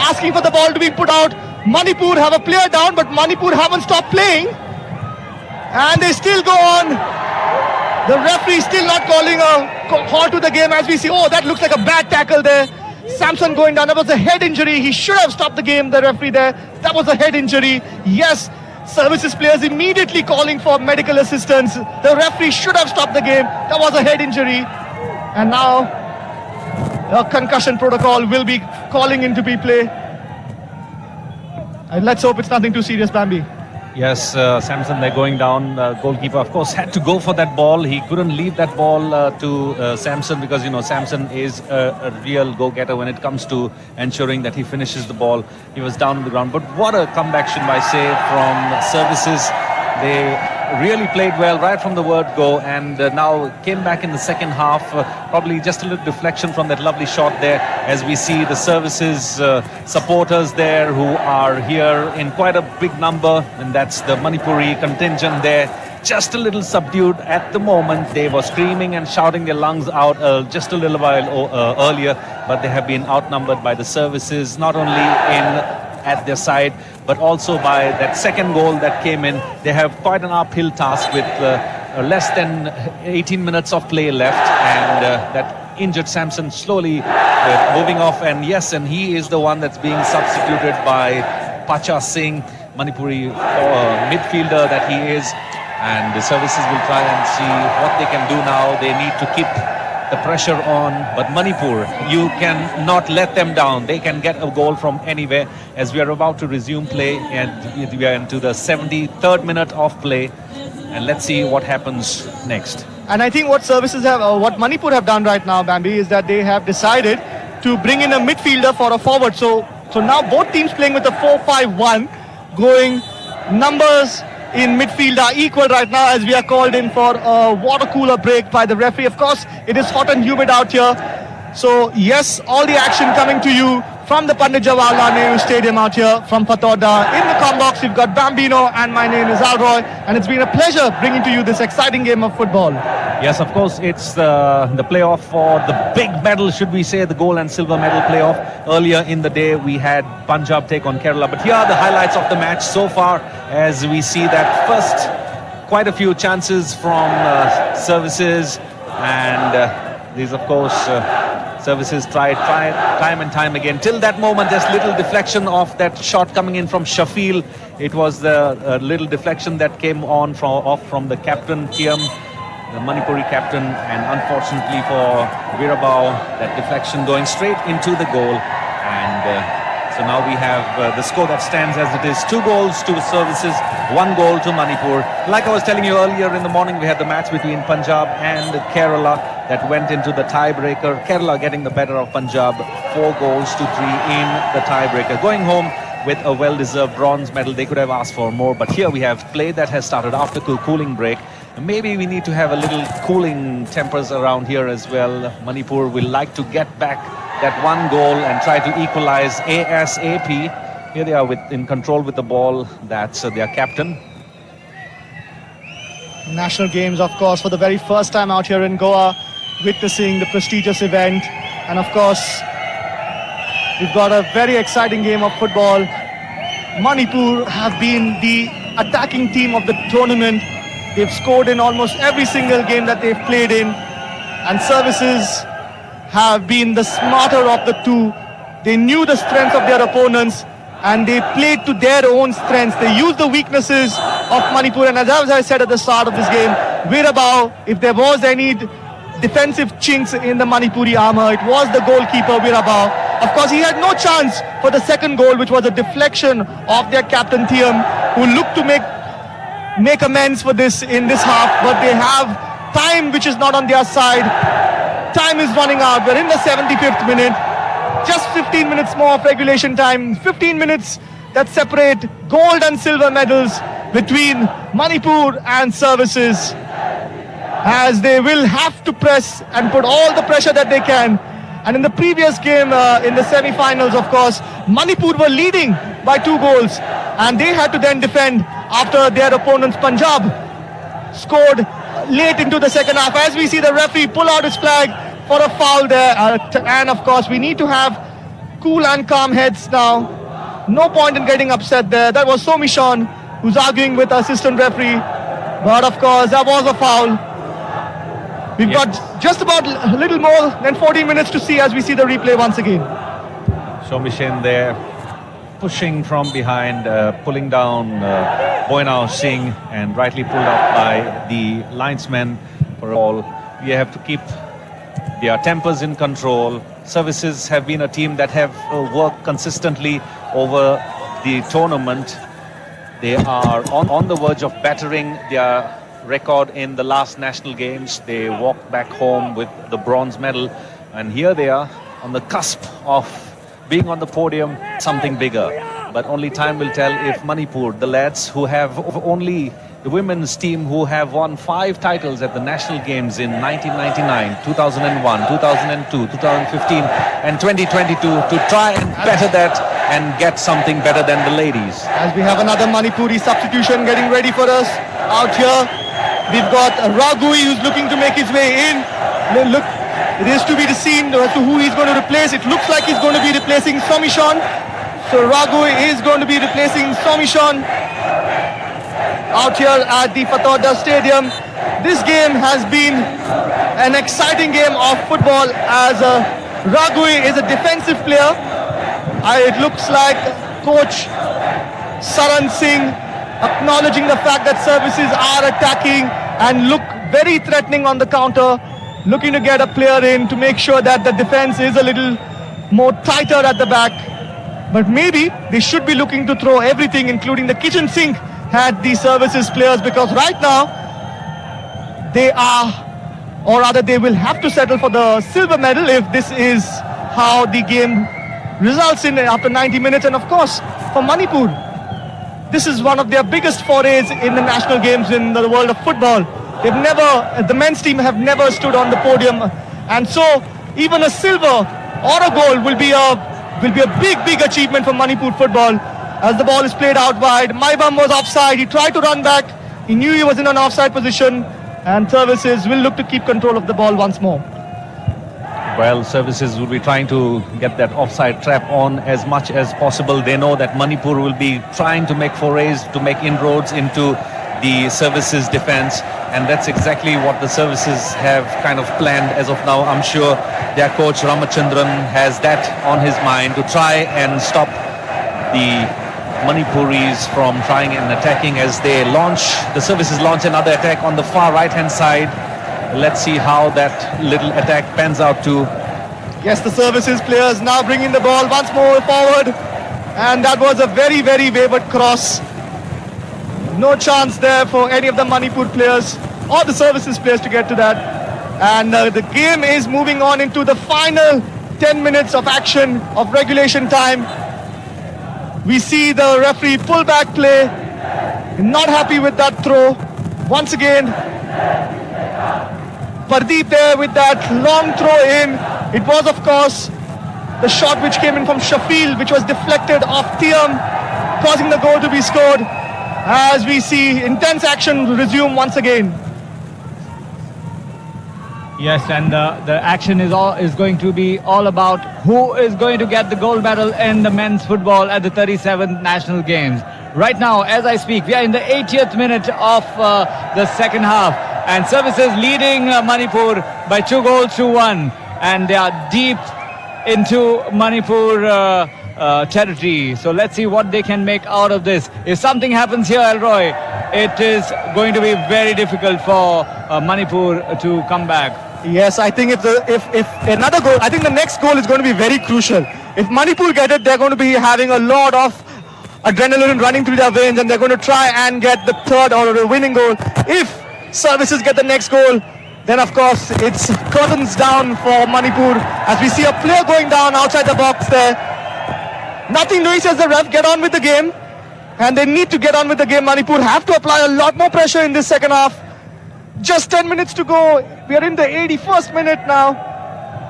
asking for the ball to be put out. Manipur have a player down, but Manipur haven't stopped playing. And they still go on. The referee still not calling a halt to the game as we see. Oh, that looks like a bad tackle there. Samson going down. That was a head injury. He should have stopped the game, the referee there. That was a head injury. Yes, Services players immediately calling for medical assistance. The referee should have stopped the game. That was a head injury. And now a concussion protocol will be calling into play. And let's hope it's nothing too serious, Bambi. Yes, Samson, they're going down. Goalkeeper, of course, had to go for that ball. He couldn't leave that ball to Samson because, you know, Samson is a real go-getter when it comes to ensuring that he finishes the ball. He was down on the ground. But what a comeback, should I say, from Services. They really played well right from the word go, and now came back in the second half. Probably just a little deflection from that lovely shot there, as we see the Services supporters there who are here in quite a big number, and that's the Manipuri contingent there. Just a little subdued at the moment. They were screaming and shouting their lungs out just a little while earlier, but they have been outnumbered by the Services, not only at their side, but also by that second goal that came in. They have quite an uphill task with less than 18 minutes of play left, and that injured Samson slowly moving off. And yes, and he is the one that's being substituted by Pacha Singh, Manipuri midfielder that he is. And the Services will try and see what they can do now. They need to keep the pressure on, but Manipur, you cannot let them down. They can get a goal from anywhere, as we are about to resume play, and we are into the 73rd minute of play, and let's see what happens next. And I think what Services have, what Manipur have done right now, Bambi, is that they have decided to bring in a midfielder for a forward. So now both teams playing with a 4-5-1, going numbers in midfield are equal right now, as we are called in for a water cooler break by the referee. Of course, it is hot and humid out here. So yes, all the action coming to you from the Pandit Jawaharlal Nehru Stadium out here from Fatorda. In the com box, we've got Bambino, and my name is Alroy, and it's been a pleasure bringing to you this exciting game of football. Yes, of course, it's the playoff for the big medal, should we say, the gold and silver medal playoff. Earlier in the day, we had Punjab take on Kerala, but here are the highlights of the match so far, as we see that first, quite a few chances from Services, and these, of course, Services tried time and time again. Till that moment, just little deflection of that shot coming in from Shafil. It was the little deflection that came on from the captain, Kiam, the Manipuri captain, and unfortunately for Virabao, that deflection going straight into the goal. And so now we have the score that stands as it is: 2 goals to Services, 1 goal to Manipur. Like I was telling you earlier in the morning, we had the match between Punjab and Kerala that went into the tiebreaker. Kerala getting the better of Punjab, 4 goals to 3 in the tiebreaker, going home with a well-deserved bronze medal. They could have asked for more, but here we have play that has started after cooling break. Maybe we need to have a little cooling tempers around here as well. Manipur will like to get back that 1 goal and try to equalize ASAP. Here they are in control with the ball. That's their captain. National Games, of course, for the very first time out here in Goa, witnessing the prestigious event. And of course, we've got a very exciting game of football. Manipur have been the attacking team of the tournament. They've scored in almost every single game that they've played in. And Services have been the smarter of the two. They knew the strength of their opponents, and they played to their own strengths. They used the weaknesses of Manipur. And as I said at the start of this game, Virabao, if there was any defensive chinks in the Manipuri armour. It was the goalkeeper, Virabao. Of course, he had no chance for the second goal, which was a deflection of their captain, Thiam, who looked to make amends for this in this half, but they have time which is not on their side. Time is running out. We're in the 75th minute. Just 15 minutes more of regulation time. 15 minutes that separate gold and silver medals between Manipur and Services, as they will have to press and put all the pressure that they can. And in the previous game, in the semi-finals, of course, Manipur were leading by 2 goals, and they had to then defend after their opponents, Punjab, scored late into the second half. As we see the referee pull out his flag for a foul there, and of course, we need to have cool and calm heads now. No point in getting upset there. That was Somishon who's arguing with assistant referee, but of course, that was a foul. We've got just about a little more than 40 minutes to see as we see the replay once again. Shomishen there, pushing from behind, pulling down Boinao Singh, and rightly pulled up by the linesman for all. We have to keep their tempers in control. Services have been a team that have worked consistently over the tournament. They are on the verge of battering their record in the last national games. They walked back home with the bronze medal, and here they are on the cusp of being on the podium, something bigger. But only time will tell if Manipur, the lads who have only the women's team who have won 5 titles at the national games in 1999, 2001, 2002, 2015 and 2022, to try and better that and get something better than the ladies. As we have another Manipuri substitution getting ready for us out here. We've got Ragui who's looking to make his way in. Look, it is to be seen as to who he's going to replace. It looks like he's going to be replacing Somishon. So Ragui is going to be replacing Somishon out here at the Fatauda Stadium. This game has been an exciting game of football, as Ragui is a defensive player. It looks like coach Saran Singh acknowledging the fact that Services are attacking and look very threatening on the counter, looking to get a player in to make sure that the defense is a little more tighter at the back. But maybe they should be looking to throw everything, including the kitchen sink, at the Services players, because right now they are, or rather they will have to settle for the silver medal if this is how the game results in after 90 minutes. And of course, for Manipur, this is one of their biggest forays in the national games in the world of football. The men's team have never stood on the podium, and so even a silver or a gold will be a big achievement for Manipur football. As the ball is played out wide, Maibam was offside. He tried to run back. He knew he was in an offside position, and Services will look to keep control of the ball once more. Well, Services will be trying to get that offside trap on as much as possible. They know that Manipur will be trying to make forays, to make inroads into the Services defense, and that's exactly what the Services have kind of planned as of now. I'm sure their coach Ramachandran has that on his mind, to try and stop the Manipuris from trying and attacking as they the Services launch another attack on the far right hand side. Let's see how that little attack pans out to. Yes, the Services players now bringing the ball once more forward, and that was a very wayward cross. No chance there for any of the Manipur players or the Services players to get to that. And the game is moving on into the final 10 minutes of action of regulation time. We see the referee pull back play, not happy with that throw. Once again, Pardeep there with that long throw in. It was, of course, the shot which came in from Shafil, which was deflected off Thiam, causing the goal to be scored. As we see intense action resume once again. Yes, and the action is going to be all about who is going to get the gold medal in the men's football at the 37th National Games. Right now, as I speak, we are in the 80th minute of the second half, and Services leading Manipur by 2-1, and they are deep into Manipur territory. So let's see what they can make out of this. If something happens here, Elroy, it is going to be very difficult for Manipur to come back. Yes, I think if another goal, I think the next goal is going to be very crucial. If Manipur get it, they're going to be having a lot of adrenaline running through their veins, and they're going to try and get the third or the winning goal. If services get the next goal, then of course it's curtains down for Manipur, as we see a player going down outside the box there. Nothing doing, says the ref. Get on with the game, and they need to get on with the game. Manipur have to apply a lot more pressure in this second half. Just 10 minutes to go. We are in the 81st minute now,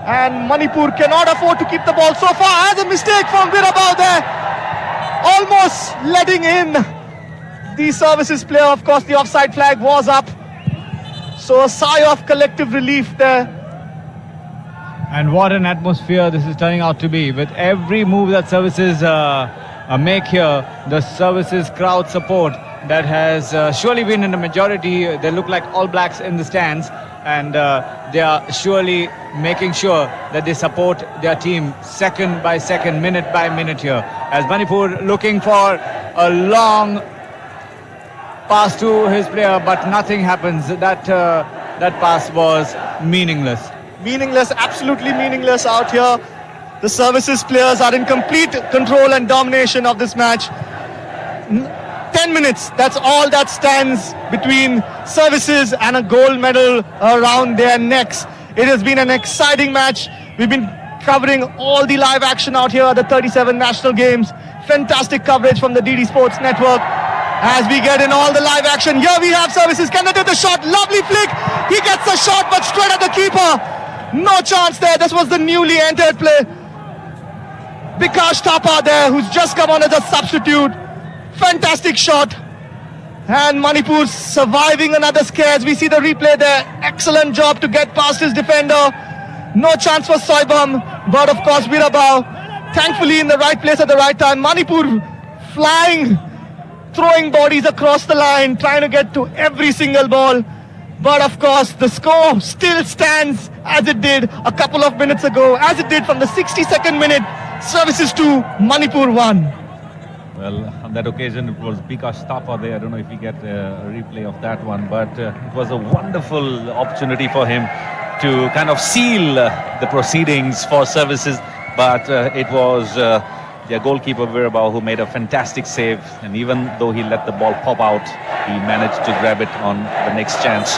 and Manipur cannot afford to keep the ball. So far, as a mistake from Virabao there, almost letting in the services player. Of course, the offside flag was up, so a sigh of collective relief there. And what an atmosphere this is turning out to be. With every move that services make here, the services crowd support that has surely been in the majority. They look like All Blacks in the stands, and they are surely making sure that they support their team second by second, minute by minute here. As Manipur looking for a long pass to his player, but nothing happens. That pass was meaningless. Meaningless, absolutely meaningless out here. The services players are in complete control and domination of this match. 10 minutes, that's all that stands between services and a gold medal around their necks. It has been an exciting match. We've been covering all the live action out here at the 37 national games. Fantastic coverage from the DD Sports Network as we get in all the live action. Here we have services. Can they take the shot? Lovely flick. He gets the shot, but straight at the keeper. No chance there. This was the newly entered play. Bikash Thapa there, who's just come on as a substitute. Fantastic shot. And Manipur surviving another scare. As we see the replay there. Excellent job to get past his defender. No chance for Soibam, but of course Virabao thankfully in the right place at the right time. Manipur flying, throwing bodies across the line, trying to get to every single ball. But of course the score still stands as it did a couple of minutes ago, as it did from the 62nd minute. Services 2, Manipur 1. Well, on that occasion, it was Bikash Thapa there. I don't know if we get a replay of that one, but it was a wonderful opportunity for him to kind of seal the proceedings for services. But it was their goalkeeper, Virabao, who made a fantastic save. And even though he let the ball pop out, he managed to grab it on the next chance.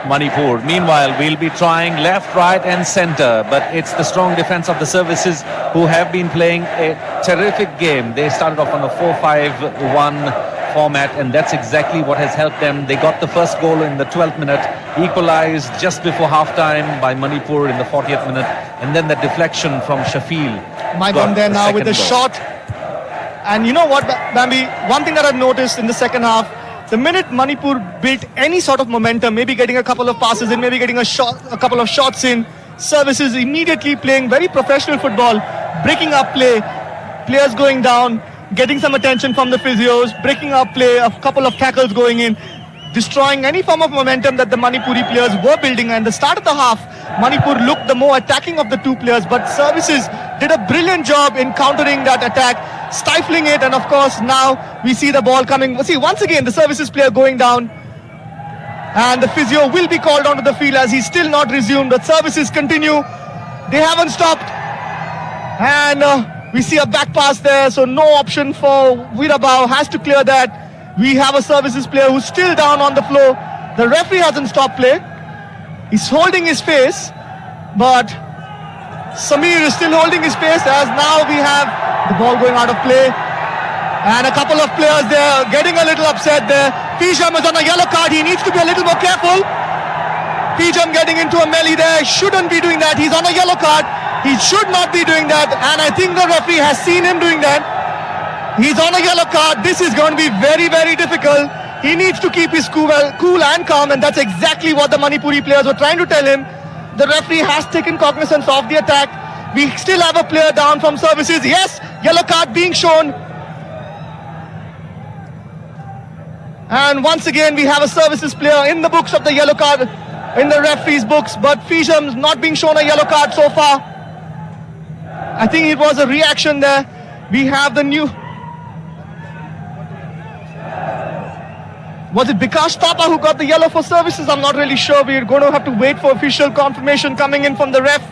Manipur, meanwhile, will be trying left, right and centre, but it's the strong defence of the services who have been playing a terrific game. They started off on a 4-5-1 format, and that's exactly what has helped them. They got the first goal in the 12th minute, equalised just before half-time by Manipur in the 40th minute, and then the deflection from Shafil. Maidon there now with the shot. And you know what, Bambi, one thing that I've noticed in the second half, the minute Manipur built any sort of momentum, maybe getting a couple of passes in, maybe getting a couple of shots in, services immediately playing very professional football, breaking up play, players going down, getting some attention from the physios, breaking up play, a couple of tackles going in, destroying any form of momentum that the Manipuri players were building. And the start of the half, Manipur looked the more attacking of the two players, but services did a brilliant job in countering that attack, stifling it. And of course now we see the ball coming. See, once again the services player going down, and the physio will be called onto the field as he's still not resumed. But services continue, they haven't stopped, and we see a back pass there, so no option for Virabao, has to clear that. We have a services player who's still down on the floor. The referee hasn't stopped play, he's holding his face, but Samir is still holding his face, as now we have the ball going out of play. And a couple of players there getting a little upset there. Fijam is on a yellow card, he needs to be a little more careful. Fijam getting into a melee there, shouldn't be doing that. He's on a yellow card, he should not be doing that, and I think the referee has seen him doing that. He's on a yellow card. This is going to be very, very difficult. He needs to keep his cool and calm, and that's exactly what the Manipuri players were trying to tell him. The referee has taken cognizance of the attack. We still have a player down from services. Yes, yellow card being shown. And once again, we have a services player in the books of the yellow card, in the referee's books, but Fijam's not being shown a yellow card so far. I think it was a reaction there. We have the new... Was it Bikash Thapa who got the yellow for services? I'm not really sure. We're going to have to wait for official confirmation coming in from the ref.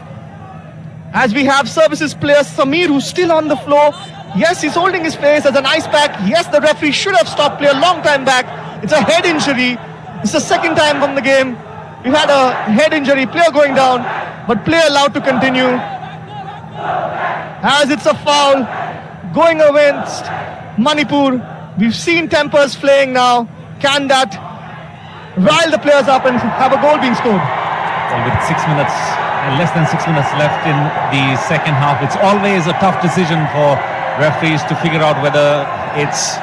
As we have services player Samir, who's still on the floor. Yes, he's holding his face as an ice pack. Yes, the referee should have stopped play a long time back. It's a head injury. It's the second time from the game. We've had a head injury, player going down, but player allowed to continue. As it's a foul going against Manipur. We've seen tempers flaying now. Can that rile the players up and have a goal being scored? Well, with 6 minutes, less than 6 minutes left in the second half, it's always a tough decision for referees to figure out whether it's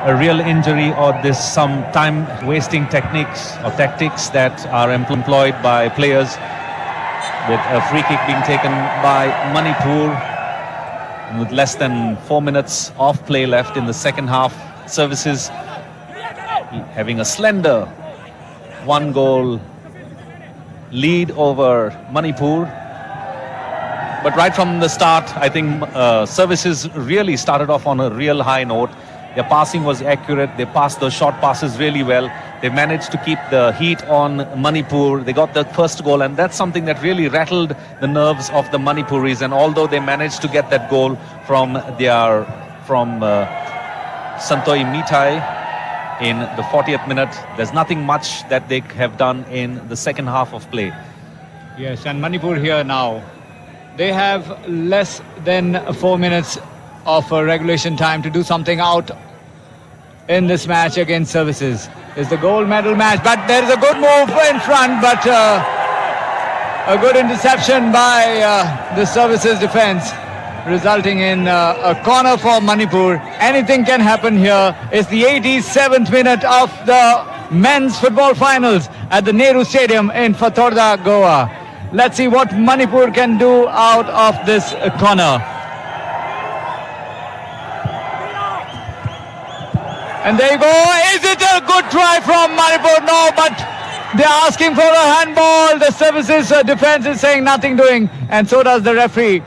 a real injury or there's some time-wasting techniques or tactics that are employed by players, with a free kick being taken by Manipur with less than 4 minutes of play left in the second half. Services having a slender 1-goal lead over Manipur. But right from the start, I think services really started off on a real high note. Their passing was accurate. They passed those short passes really well. They managed to keep the heat on Manipur. They got the first goal, and that's something that really rattled the nerves of the Manipuris. And although they managed to get that goal from Santoi Mithai in the 40th minute, there's nothing much that they have done in the second half of play. Yes, and Manipur here now. They have less than 4 minutes of regulation time to do something out in this match against services. It's the gold medal match, but there is a good move in front, but a good interception by the services defense, resulting in a corner for Manipur. Anything can happen here. It's the 87th minute of the men's football finals at the Nehru Stadium in Fatorda, Goa. Let's see what Manipur can do out of this corner. And there you go. Is it a good try from Manipur? No, but they're asking for a handball. The services defense is saying nothing doing, and so does the referee.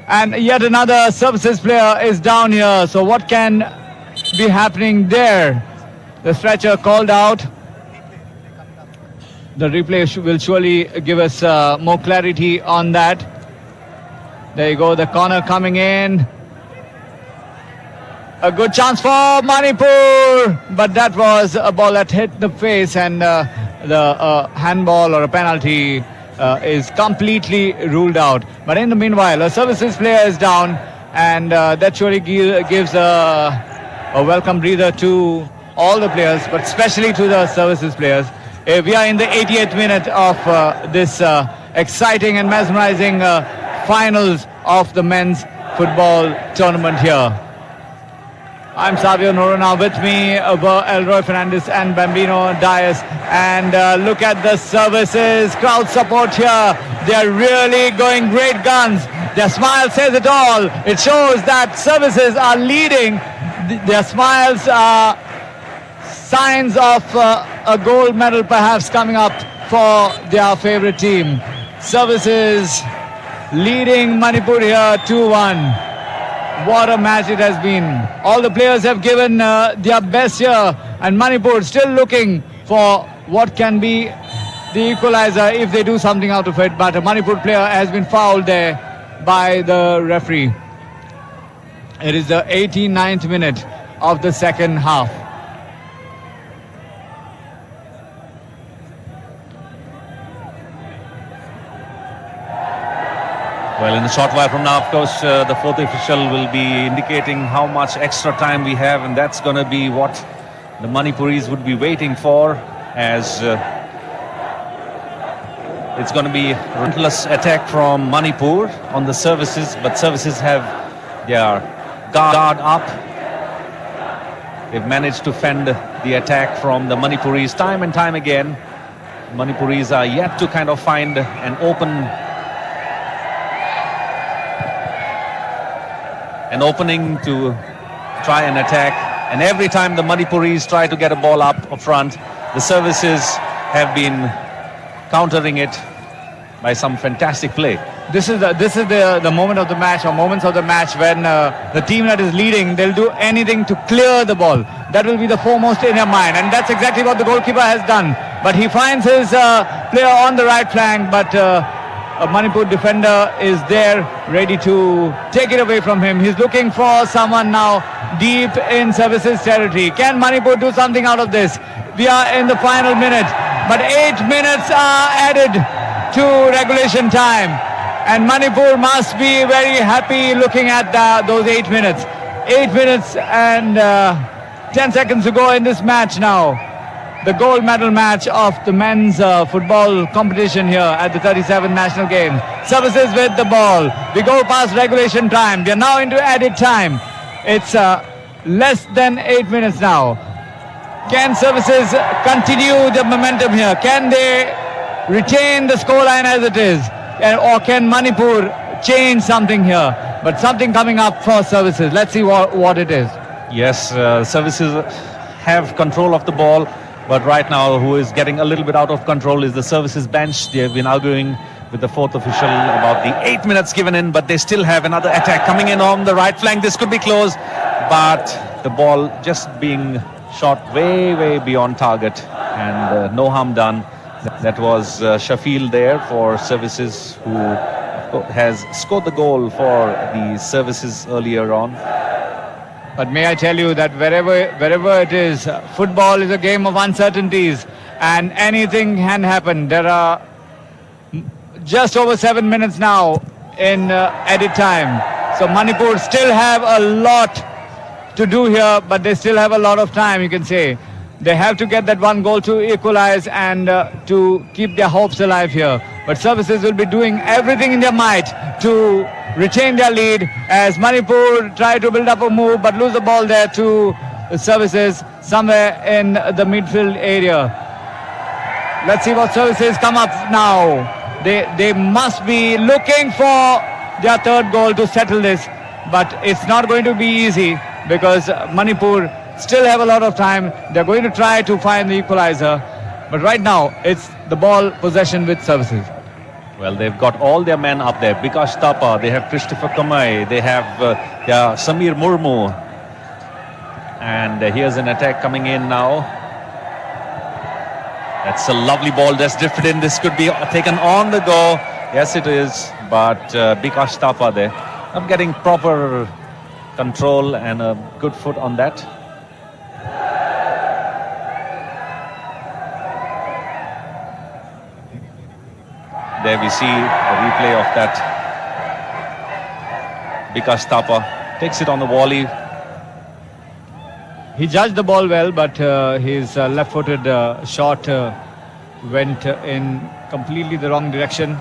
And yet another services player is down here. So what can be happening there? The stretcher called out. The replay will surely give us more clarity on that. There you go, the corner coming in. A good chance for Manipur, but that was a ball that hit the face, and the handball or a penalty is completely ruled out. But in the meanwhile, a services player is down, and that surely gives a welcome breather to all the players, but especially to the services players. We are in the 88th minute of this exciting and mesmerizing finals of the men's football tournament here. I'm Savio Norona. With me were Elroy Fernandez and Bambino Dias. And look at the services. Crowd support here. They're really going great guns. Their smile says it all. It shows that services are leading. Their smiles are signs of a gold medal perhaps coming up for their favorite team. Services leading Manipur here 2-1. What a match it has been. All the players have given their best here, and Manipur still looking for what can be the equalizer if they do something out of it. But a Manipur player has been fouled there by the referee. It is the 89th minute of the second half. Well, in a short while from now, of course, the fourth official will be indicating how much extra time we have, and that's going to be what the Manipuris would be waiting for, as it's going to be a relentless attack from Manipur on the services, but services have their guard up. They've managed to fend the attack from the Manipuris time and time again. Manipuris are yet to kind of find an opening to try and attack, and every time the Manipuris try to get a ball up front, the services have been countering it by some fantastic play. This is the moment of the match, or moments of the match, when the team that is leading, they'll do anything to clear the ball. that will be the foremost in your mind, and that's exactly what the goalkeeper has done. But he finds his player on the right flank, but a Manipur defender is there ready to take it away from him. He's looking for someone now deep in services territory. Can Manipur do something out of this? We are in the final minute, but 8 minutes are added to regulation time, and Manipur must be very happy looking at those 8 minutes. 8 minutes and 10 seconds to go in this match now. The gold medal match of the men's football competition here at the 37th National Games. Services with the ball. We go past regulation time. We are now into added time. It's less than 8 minutes now. Can services continue the momentum here? Can they retain the scoreline as it is? Or can Manipur change something here? But something coming up for services. Let's see what it is. Yes, services have control of the ball. But right now, who is getting a little bit out of control is the services bench. They have been arguing with the fourth official about the 8 minutes given in, but they still have another attack coming in on the right flank. This could be close, but the ball just being shot way beyond target, and no harm done. That was Shafil there for services, who has scored the goal for the services earlier on. But may I tell you that wherever it is, football is a game of uncertainties, and anything can happen. There are just over 7 minutes now in added time. So Manipur still have a lot to do here, but they still have a lot of time, you can say. They have to get that one goal to equalize and to keep their hopes alive here. But services will be doing everything in their might to retain their lead as Manipur try to build up a move but lose the ball there to services somewhere in the midfield area. Let's see what services come up now. They must be looking for their third goal to settle this, but it's not going to be easy because Manipur still have a lot of time. They're going to try to find the equalizer, but right now it's the ball possession with services. Well, they've got all their men up there. Bikash Thapa, they have Christopher Kamai, they have Samir Murmu. And here's an attack coming in now. That's a lovely ball that's drifted in. This could be taken on the go. Yes, it is. But Bikash Thapa there, not getting proper control and a good foot on that. There we see the replay of that. Bikash Thapa takes it on the volley. He judged the ball well, but his left-footed shot went in completely the wrong direction.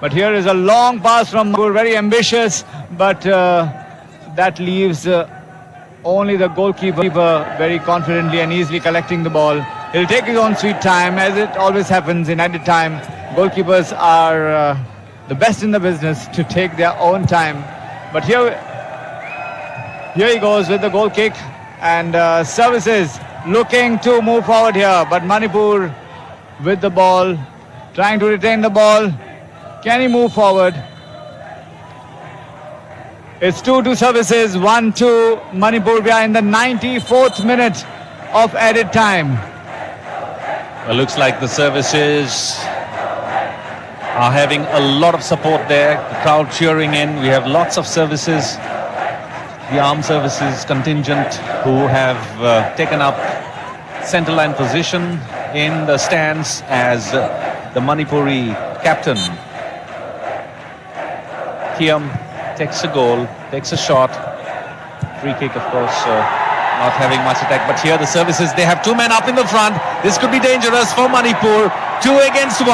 But here is a long pass from Manipur, very ambitious, but that leaves only the goalkeeper very confidently and easily collecting the ball. He'll take his own sweet time, as it always happens in added time. Goalkeepers are the best in the business to take their own time. But here he goes with the goal kick, and services looking to move forward here. But Manipur with the ball, trying to retain the ball. Can he move forward? It's 2-2 services, 1-2 Manipur. We are in the 94th minute of added time. Well, looks like the services are having a lot of support there. The crowd cheering in. We have lots of services, the armed services contingent, who have taken up centre line position in the stands as the Manipuri captain. Thiam takes a goal, takes a shot. Free kick, of course, not having much attack. But here the services, they have two men up in the front. This could be dangerous for Manipur. 2 against 1.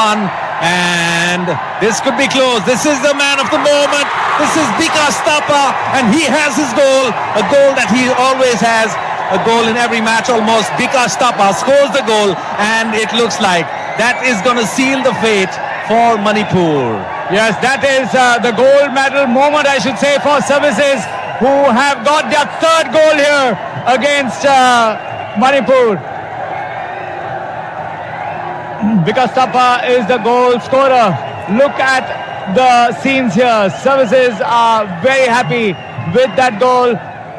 And this could be close. This is the man of the moment. This is Bikash Thapa, and he has his goal. A goal that he always has. A goal in every match almost. Bikash Thapa scores the goal, and it looks like that is going to seal the fate for Manipur. Yes, that is the gold medal moment, I should say, for services, who have got their third goal here against Manipur. Bikash Thapa is the goal scorer. Look at the scenes here. Services are very happy with that goal.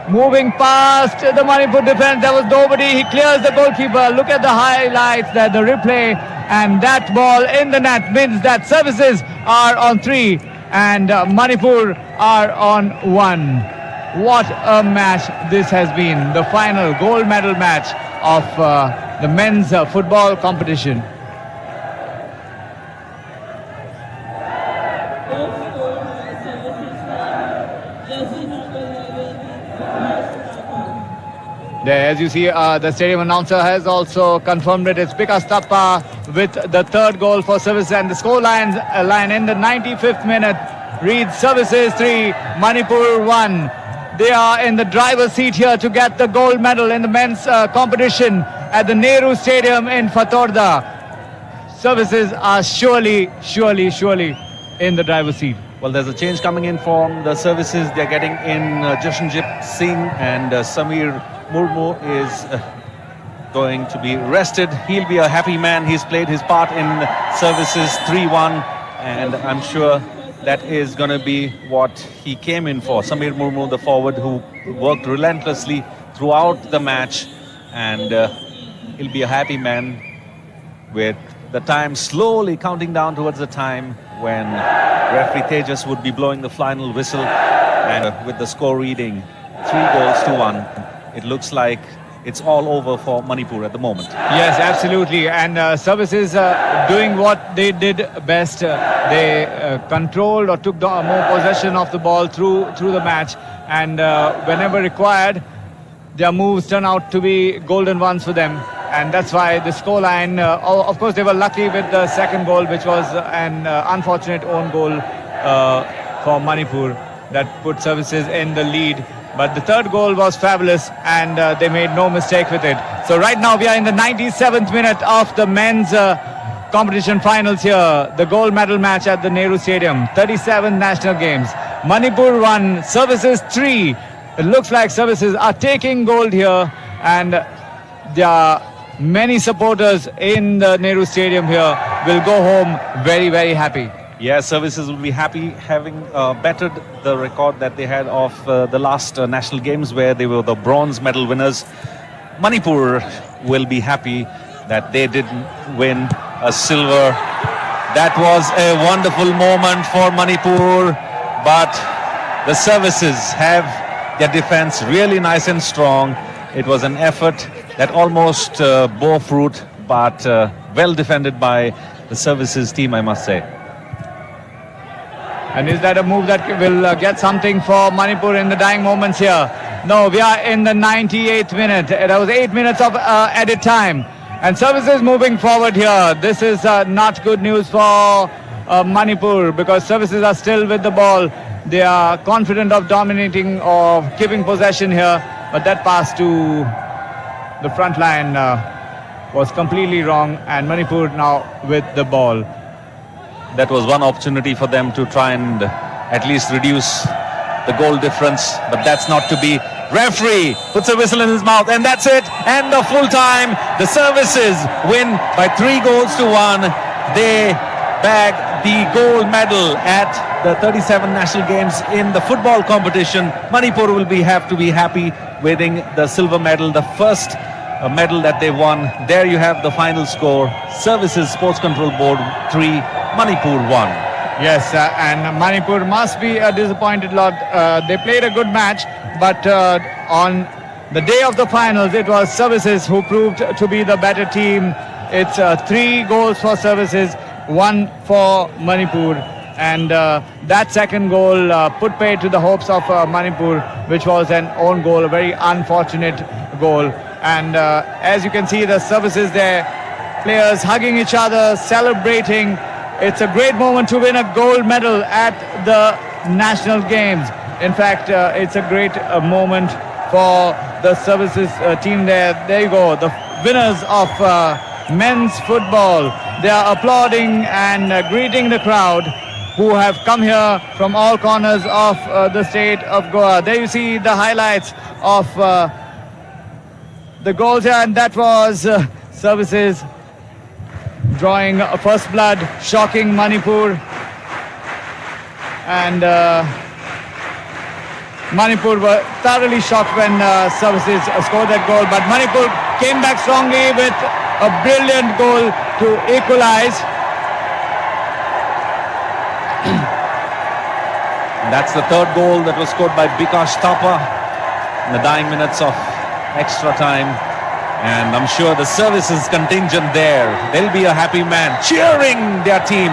moving past the Manipur defense. There was nobody. He clears the goalkeeper. Look at the highlights, the replay, and that ball in the net means that services are on 3 and Manipur are on 1. What a match this has been. The final gold medal match of the men's football competition. There, as you see, the stadium announcer has also confirmed it. It's Pikas Tappa with the third goal for services, and the score line in the 95th minute reads services 3, Manipur 1. They are in the driver's seat here to get the gold medal in the men's competition at the Nehru Stadium in Fatorda. Services are surely in the driver's seat. Well, there's a change coming in from the services. They're getting in Jashanjit Singh, and Samir Murmu is going to be rested. He'll be a happy man. He's played his part in services 3-1, and I'm sure that is going to be what he came in for. Samir Murmu, the forward who worked relentlessly throughout the match, and he'll be a happy man with the time slowly counting down towards the time when referee Tejas would be blowing the final whistle, and with the score reading 3-1, it looks like it's all over for Manipur at the moment. Yes, absolutely. And services doing what they did best. They controlled or took more possession of the ball through the match, and whenever required, their moves turn out to be golden ones for them. And that's why the scoreline, of course, they were lucky with the second goal, which was an unfortunate own goal for Manipur that put services in the lead. But the third goal was fabulous, and they made no mistake with it. So right now we are in the 97th minute of the men's competition finals here. The gold medal match at the Nehru Stadium. 37 national games. Manipur 1, services 3. It looks like services are taking gold here, and there are many supporters in the Nehru Stadium here will go home very happy. Yeah, services will be happy, having bettered the record that they had of the last national games where they were the bronze medal winners. Manipur will be happy that they didn't win a silver. That was a wonderful moment for Manipur, but the services have their defense really nice and strong. It was an effort that almost bore fruit, but well defended by the services team, I must say. And is that a move that will get something for Manipur in the dying moments here? No, we are in the 98th minute. That was 8 minutes of added time. And services moving forward here. This is not good news for Manipur, because services are still with the ball. They are confident of dominating or keeping possession here. But that pass to the front line was completely wrong, and Manipur now with the ball. That was one opportunity for them to try and at least reduce the goal difference, but that's not to be. Referee puts a whistle in his mouth, and that's it. End of full time. The services win by 3-1. They bag the gold medal at the 37 national games in the football competition. Manipur will have to be happy winning the silver medal, the first medal that they won. There you have the final score. Services Sports Control Board 3, Manipur 1. Yes, and Manipur must be a disappointed lot. They played a good match, but on the day of the finals, it was services who proved to be the better team. It's 3 goals for services, 1 for Manipur. And that second goal put paid to the hopes of Manipur, which was an own goal, a very unfortunate goal. And as you can see, the services there, players hugging each other, celebrating. It's a great moment to win a gold medal at the national games. In fact, it's a great moment for the services team there. There you go, the winners of men's football. They are applauding and greeting the crowd who have come here from all corners of the state of Goa. There you see the highlights of the goals here, and that was services drawing first blood, shocking Manipur. And Manipur were thoroughly shocked when services scored that goal, but Manipur came back strongly with a brilliant goal to equalize. That's the third goal that was scored by Bikash Thapa in the dying minutes of extra time. And I'm sure the services contingent there, they'll be a happy man cheering their team.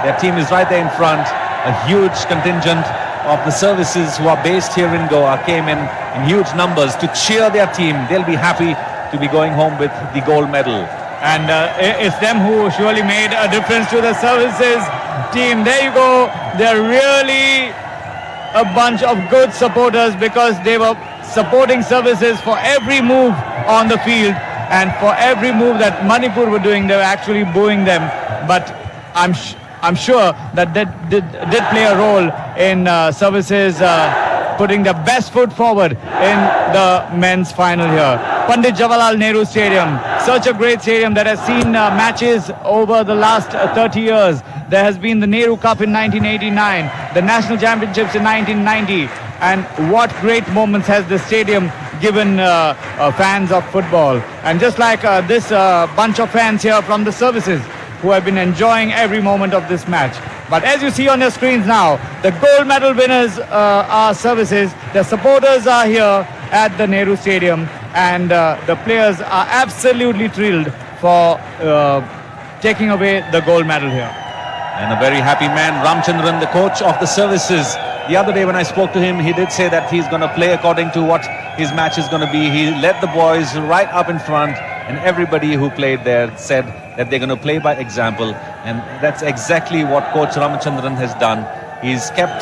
Their team is right there in front. A huge contingent of the services who are based here in Goa came in huge numbers to cheer their team. They'll be happy to be going home with the gold medal. And it's them who surely made a difference to the services team. There you go. They're really a bunch of good supporters because they were supporting services for every move on the field, and for every move that Manipur were doing, they were actually booing them. But I'm sure that did play a role in services putting the best foot forward in the men's final here. Pandit Jawaharlal Nehru Stadium, such a great stadium that has seen matches over the last 30 years. There has been the Nehru Cup in 1989, the National Championships in 1990, and what great moments has the stadium given fans of football. And just like this bunch of fans here from the services who have been enjoying every moment of this match. But as you see on your screens now, the gold medal winners are services. The supporters are here at the Nehru Stadium, and the players are absolutely thrilled for taking away the gold medal here. And a very happy man, Ramchandran, the coach of the services. The other day when I spoke to him, he did say that he's going to play according to what his match is going to be. He led the boys right up in front, and everybody who played there said that they're going to play by example. And that's exactly what Coach Ramchandran has done. He's kept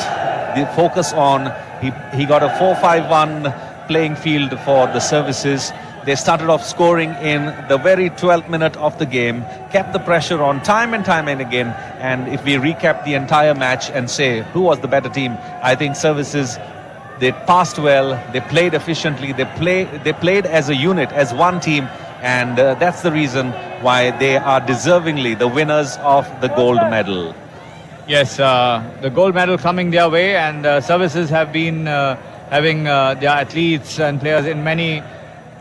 the focus on. He got a 4-5-1 playing field for the services. They started off scoring in the very 12th minute of the game, kept the pressure on time and again. And if we recap the entire match and say who was the better team, I think services, they passed well, they played efficiently, they played as a unit, as one team, and that's the reason why they are deservingly the winners of the gold medal. Yes, the gold medal coming their way, and services have been having their athletes and players in many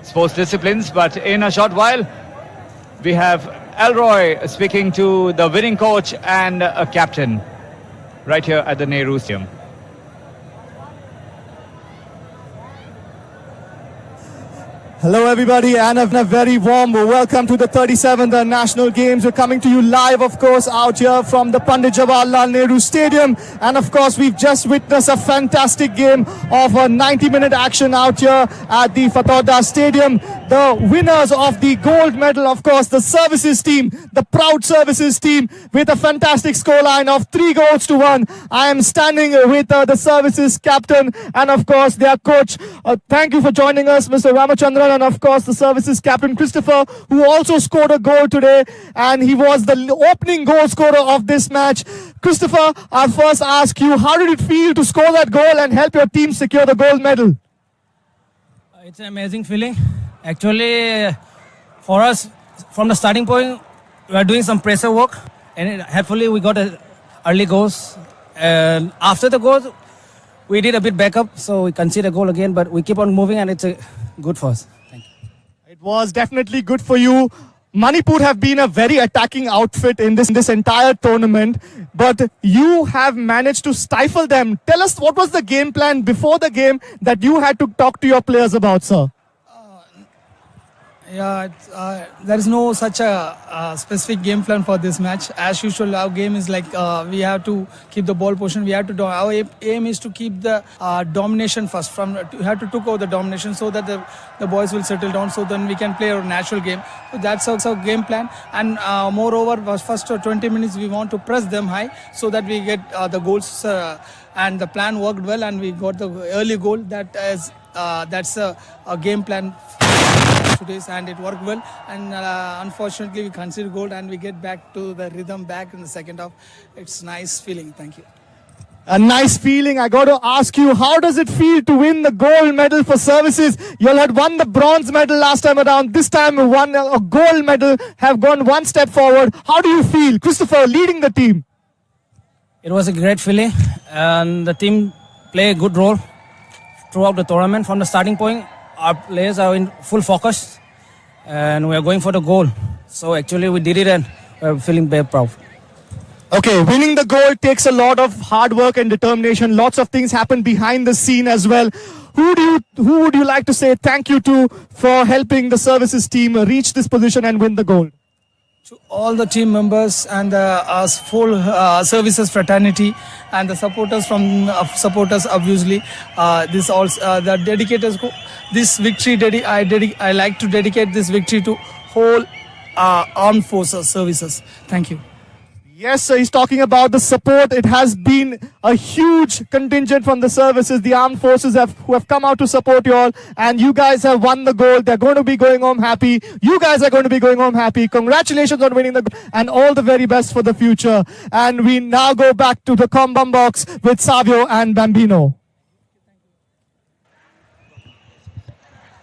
sports disciplines, but in a short while we have Elroy speaking to the winning coach and a captain right here at the Nehru Stadium. Hello everybody, and a very warm welcome to the 37th National Games. We're coming to you live, of course, out here from the Pandit Jawaharlal Nehru Stadium. And of course, we've just witnessed a fantastic game of a 90-minute action out here at the Fatauda Stadium. The winners of the gold medal, of course, the services team, the proud services team, with a fantastic scoreline of 3-1. I am standing with the services captain and, of course, their coach. Thank you for joining us, Mr. Ramachandran. And of course the services captain Christopher, who also scored a goal today, and he was the opening goal scorer of this match. Christopher, I'll first ask you, how did it feel to score that goal and help your team secure the gold medal? It's an amazing feeling. Actually, for us, from the starting point, we are doing some pressure work, and hopefully we got early goals. And after the goal, we did a bit backup, so we conceded a goal again, but we keep on moving, and it's good for us. It was definitely good for you. Manipur have been a very attacking outfit in this entire tournament, but you have managed to stifle them. Tell us, what was the game plan before the game that you had to talk to your players about, sir? Yeah, there is no such a specific game plan for this match. As usual, our game is like we have to keep the ball possession. We have to our aim is to keep the domination first. We have to take over the domination so that the boys will settle down. So then we can play our natural game. So that's our game plan. And moreover, first 20 minutes we want to press them high so that we get the goals. And the plan worked well, and we got the early goal. That's a game plan. Today's, and it worked well, and unfortunately we conceded goal, and we get back to the rhythm back in the second half. It's a nice feeling. Thank you. A nice feeling. I got to ask you, how does it feel to win the gold medal for services? You all had won the bronze medal last time around. This time you won a gold medal, have gone one step forward. How do you feel, Christopher, leading the team? It was a great feeling, and the team played a good role throughout the tournament. From the starting point, our players are in full focus and we are going for the goal. So actually we did it and we're feeling very proud. Okay, winning the goal takes a lot of hard work and determination. Lots of things happen behind the scene as well. Who would you like to say thank you to for helping the services team reach this position and win the gold? To all the team members and the full services fraternity and the supporters from supporters obviously this also the dedicators this victory I like to dedicate this victory to whole armed forces services. Thank you. Yes, sir, he's talking about the support. It has been a huge contingent from the services, the armed forces who have come out to support you all, and you guys have won the gold. They're going to be going home happy. You guys are going to be going home happy. Congratulations on winning the gold, and all the very best for the future. And we now go back to the Combum box with Savio and Bambino.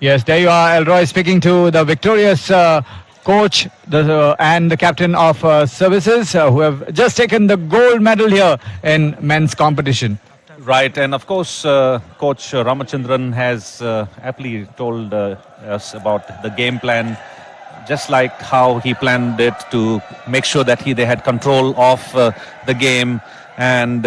Yes, there you are, Elroy, speaking to the victorious coach and the captain of services who have just taken the gold medal here in men's competition. Right, and of course, Coach Ramachandran has aptly told us about the game plan, just like how he planned it to make sure that they had control of the game. And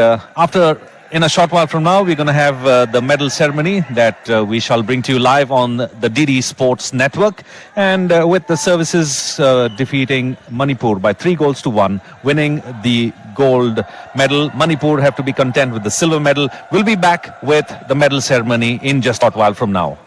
in a short while from now, we're going to have the medal ceremony that we shall bring to you live on the DD Sports Network. And with the services defeating Manipur by 3-1, winning the gold medal, Manipur have to be content with the silver medal. We'll be back with the medal ceremony in just a short while from now.